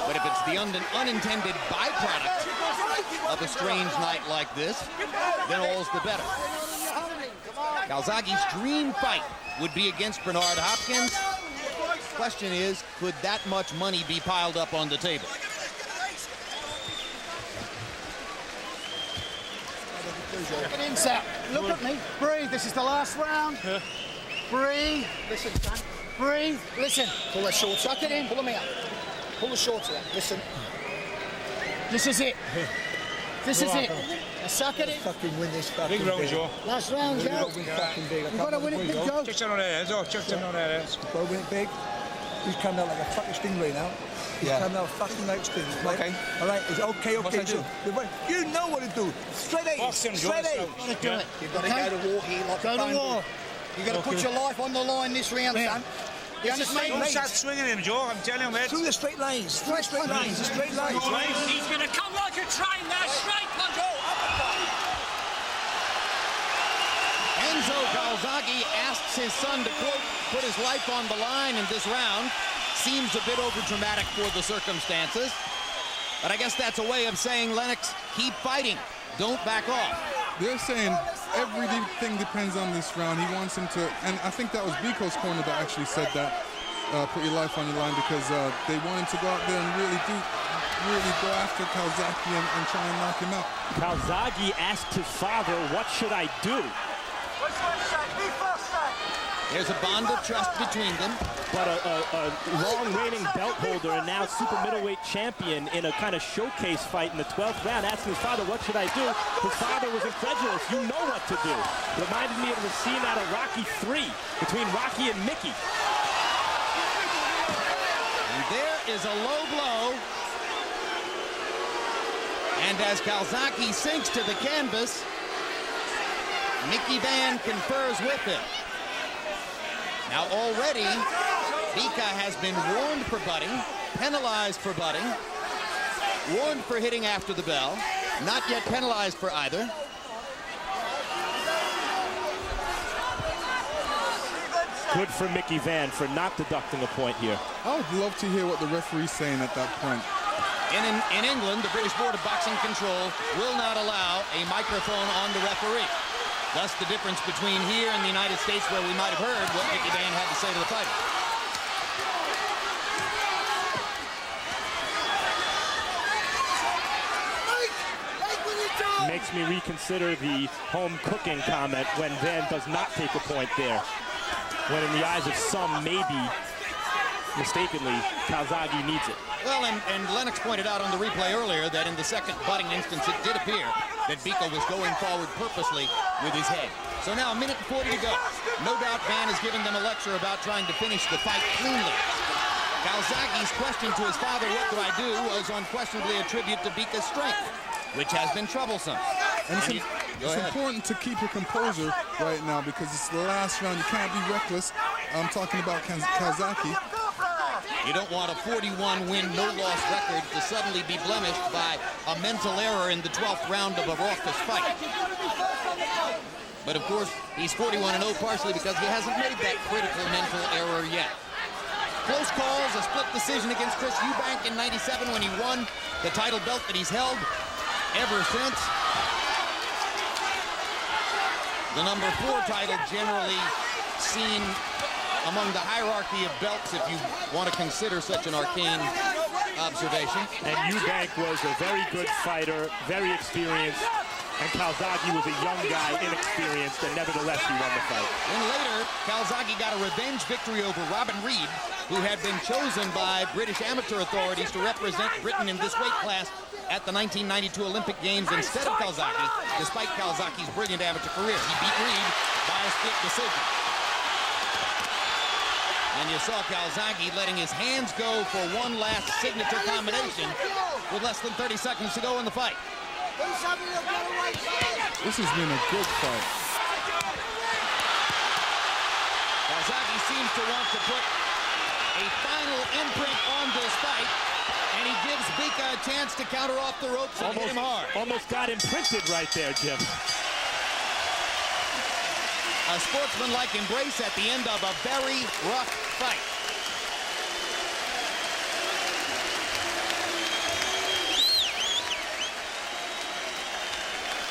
But if it's the unintended byproduct of a strange night like this, then all's the better. Calzaghe's dream fight would be against Bernard Hopkins. Question is, could that much money be piled up on the table? Get in, Sal. Look at me. Breathe. This is the last round. Breathe. Listen, son. Breathe. Listen. Pull the shorts. Suck it in. Pull them out. Pull the shorts out. Listen. This is it. This is it. Now suck it in. Fucking win this fucking Big round, Joe. Last round, Joe. Win fucking big. You've got to win it big, Joe. Check on their heads, check on their heads. Go win it big. He's coming out like a fucking stingray now. He's coming out fucking like a stingray. Right? Okay. All right, it's okay, do. You know what to do. Straight A. Straight A. You've got to do it. You've got to go to war here like Go to war. You've got to put your life on the line this round, son. You understand? Don't start swinging him, Joe. I'm telling you, mate. Through the straight lines. Straight lines. Straight lines. He's going to come like a train now, straight punch. Enzo Calzaghe asks his son to, quote, put his life on the line in this round. Seems a bit overdramatic for the circumstances. But I guess that's a way of saying, Lennox, keep fighting. Don't back off. They're saying everything depends on this round. He wants him to, and I think that was Biko's corner that actually said that, put your life on the line, because they want him to go out there and really go after Calzaghe and try and knock him out. Calzaghe asked his father, what should I do? There's a bond of trust between them. But a long-reigning belt holder and now super middleweight champion in a kind of showcase fight in the 12th round, asking his father, what should I do? His father was incredulous. You know what to do. Reminded me of the scene out of Rocky III between Rocky and Mickey. And there is a low blow. And as Calzaghe sinks to the canvas, Mickey Van confers with him. Now already, Bika has been warned for butting, penalized for butting, warned for hitting after the bell, not yet penalized for either. Good for Mickey Van for not deducting a point here. I would love to hear what the referee's saying at that point. In England, the British Board of Boxing Control will not allow a microphone on the referee. Thus the difference between here and the United States, where we might have heard what Mickey Van had to say to the fighter. Makes me reconsider the home cooking comment when Van does not take a point there. When in the eyes of some, maybe mistakenly, Calzaghe needs it. Well, and Lennox pointed out on the replay earlier that in the second butting instance, it did appear that Bika was going forward purposely with his head. So now a minute and 40 to go. No doubt Van is giving them a lecture about trying to finish the fight cleanly. Calzaghe's question to his father, what do I do, was unquestionably a tribute to Bika's strength, which has been troublesome. And it's important to keep your composure right now because it's the last round. You can't be reckless. I'm talking about Calzaghe. You don't want a 41-win, no-loss record to suddenly be blemished by a mental error in the 12th round of a raucous fight. But of course, he's 41-0 partially because he hasn't made that critical mental error yet. Close calls, a split decision against Chris Eubank in '97 when he won the title belt that he's held ever since. The number 4 title generally seen among the hierarchy of belts, if you want to consider such an arcane observation. And Eubank was a very good fighter, very experienced, and Calzaghe was a young guy, inexperienced, and nevertheless he won the fight. Then later, Calzaghe got a revenge victory over Robin Reed, who had been chosen by British amateur authorities to represent Britain in this weight class at the 1992 Olympic Games instead of Calzaghe, despite Calzaghe's brilliant amateur career. He beat Reed by a split decision. And you saw Calzaghe letting his hands go for one last signature combination with less than 30 seconds to go in the fight. This has been a good fight. Calzaghe seems to want to put a final imprint on this fight, and he gives Bika a chance to counter off the ropes and hit him hard. Almost got imprinted right there, Jim. A sportsmanlike embrace at the end of a very rough fight.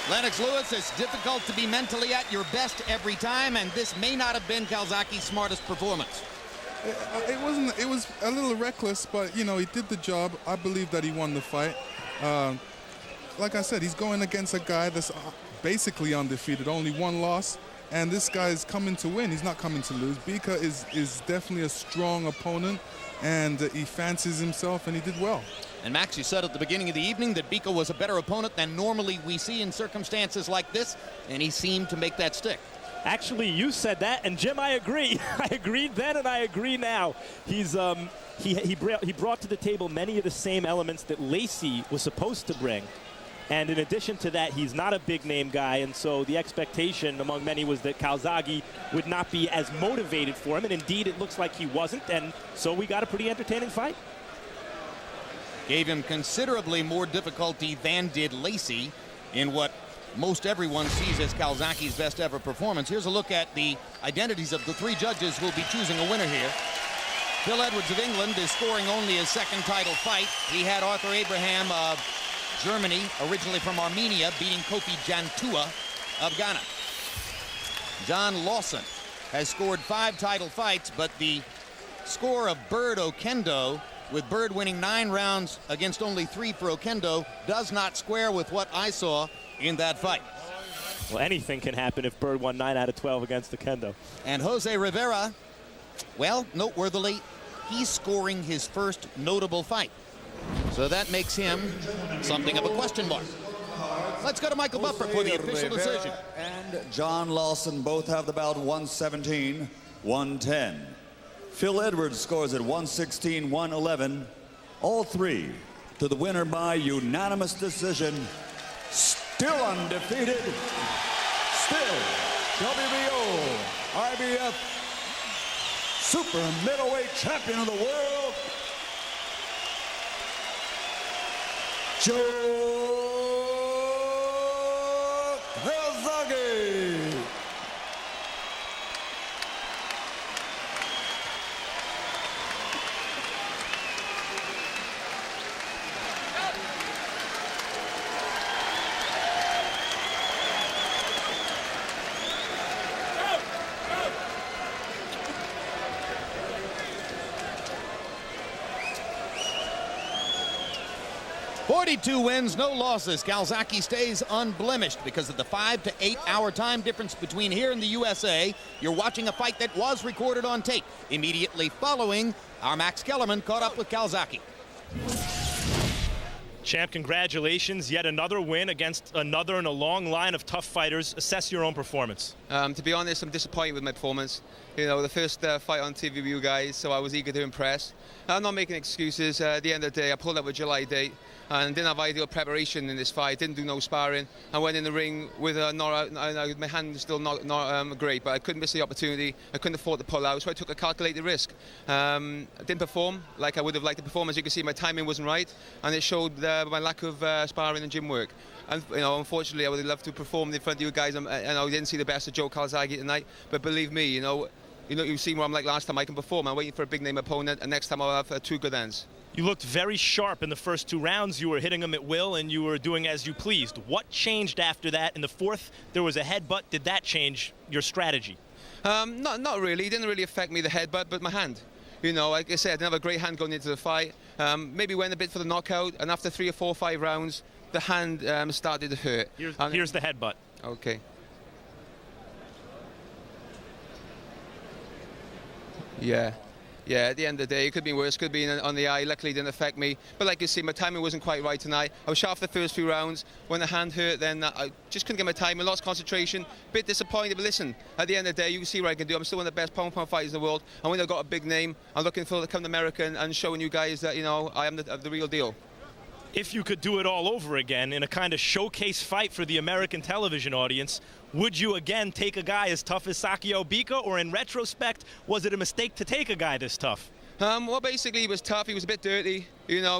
Lennox Lewis, it's difficult to be mentally at your best every time, and this may not have been Calzaghe's smartest performance. It was a little reckless, but, you know, he did the job. I believe that he won the fight. Like I said, he's going against a guy that's basically undefeated, only one loss. And this guy is coming to win. He's not coming to lose. Bika is definitely a strong opponent, and he fancies himself, and he did well. And Max, you said at the beginning of the evening that Bika was a better opponent than normally we see in circumstances like this, and he seemed to make that stick. Actually, you said that, and Jim, I agree. I agreed then, and I agree now. He's he brought to the table many of the same elements that Lacey was supposed to bring. And in addition to that, he's not a big-name guy, and so the expectation among many was that Calzaghe would not be as motivated for him, and indeed it looks like he wasn't, and so we got a pretty entertaining fight. Gave him considerably more difficulty than did Lacey in what most everyone sees as Calzaghe's best ever performance. Here's a look at the identities of the 3 judges who will be choosing a winner here. Phil Edwards of England is scoring only his second title fight. He had Arthur Abraham of Germany, originally from Armenia, beating Kofi Jantua of Ghana. John Lawson has scored 5 title fights, but the score of Bird Okendo, with Bird winning 9 rounds against only 3 for Okendo, does not square with what I saw in that fight. Well, anything can happen if Bird won 9 out of 12 against Okendo. And Jose Rivera, well, noteworthily, he's scoring his first notable fight. So that makes him something of a question mark. Let's go to Michael Buffer for the official decision. And John Lawson both have the bout 117, 110. Phil Edwards scores at 116, 111. All 3 to the winner by unanimous decision. Still undefeated. Still WBO IBF super middleweight champion of the world, Calzaghe. 42 wins, no losses. Calzaghe stays unblemished because of the 5 to 8 hour time difference between here and the USA. You're watching a fight that was recorded on tape. Immediately following, our Max Kellerman caught up with Calzaghe. Champ, congratulations. Yet another win against another in a long line of tough fighters. Assess your own performance. To be honest, I'm disappointed with my performance. You know, the first fight on TV with you guys, so I was eager to impress. I'm not making excuses. At the end of the day, I pulled up a July date and didn't have ideal preparation in this fight. Didn't do no sparring. I went in the ring with my hand was still not great, but I couldn't miss the opportunity. I couldn't afford to pull out, so I took a calculated risk. I didn't perform like I would have liked to perform. As you can see, my timing wasn't right, and it showed my lack of sparring and gym work. And you know, unfortunately, I would have loved to perform in front of you guys. And I didn't see the best of Joe Calzaghe tonight, but believe me, you've seen what I'm like last time. I can perform. I'm waiting for a big name opponent, and next time I'll have 2 good ends. You looked very sharp in the first 2 rounds. You were hitting them at will, and you were doing as you pleased. What changed after that? In the 4th, there was a headbutt. Did that change your strategy? Not really. It didn't really affect me, the headbutt, but my hand. You know, like I said, I didn't have a great hand going into the fight. Maybe went a bit for the knockout, and after 3 or 4 or 5 rounds, the hand started to hurt. Here's the headbutt. Okay. Yeah, at the end of the day, it could be worse, could be on the eye. Luckily, it didn't affect me. But like you see, my timing wasn't quite right tonight. I was sharp for the first few rounds. When the hand hurt, then I just couldn't get my timing, lost concentration. Bit disappointed, but listen, at the end of the day, you can see what I can do. I'm still one of the best pound-for-pound fighters in the world. And when I've got a big name, I'm looking forward to come to America and showing you guys that, I am the real deal. If you could do it all over again in a kind of showcase fight for the American television audience, would you again take a guy as tough as SAKIO Bika, or in retrospect, was it a mistake to take a guy this tough? Well, basically, he was tough. He was a bit dirty,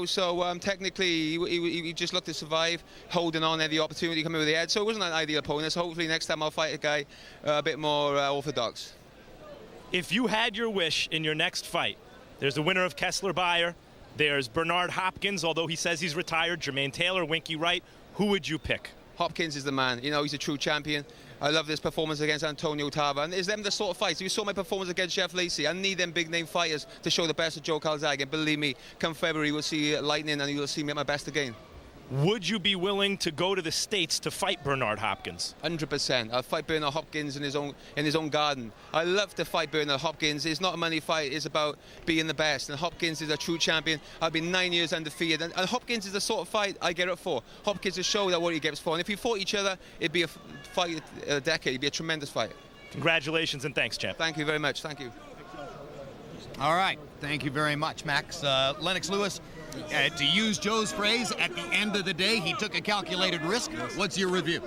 so technically, he just looked to survive, holding on every opportunity coming with the head. So it wasn't an ideal opponent. So hopefully next time I'll fight a guy a bit more orthodox. If you had your wish in your next fight, there's the winner of Kessler-Bayer, there's Bernard Hopkins, although he says he's retired, Jermaine Taylor, Winky Wright. Who would you pick? Hopkins is the man. He's a true champion. I love this performance against Antonio Tarver. And is them the sort of fights? You saw my performance against Jeff Lacey. I need them big-name fighters to show the best of Joe Calzaghe. And believe me, come February, we'll see lightning, and you'll see me at my best again. Would you be willing to go to the States to fight Bernard Hopkins? 100%. I'll fight Bernard Hopkins in his own garden. I love to fight Bernard Hopkins. It's not a money fight. It's about being the best. And Hopkins is a true champion. I've been 9 years undefeated. And Hopkins is the sort of fight I get up for. Hopkins will show that what he gets for. And if we fought each other, it'd be a fight a decade. It'd be a tremendous fight. Congratulations and thanks, champ. Thank you very much. Thank you. All right. Thank you very much, Max. Lennox Lewis, to use Joe's phrase, at the end of the day, he took a calculated risk. What's your review?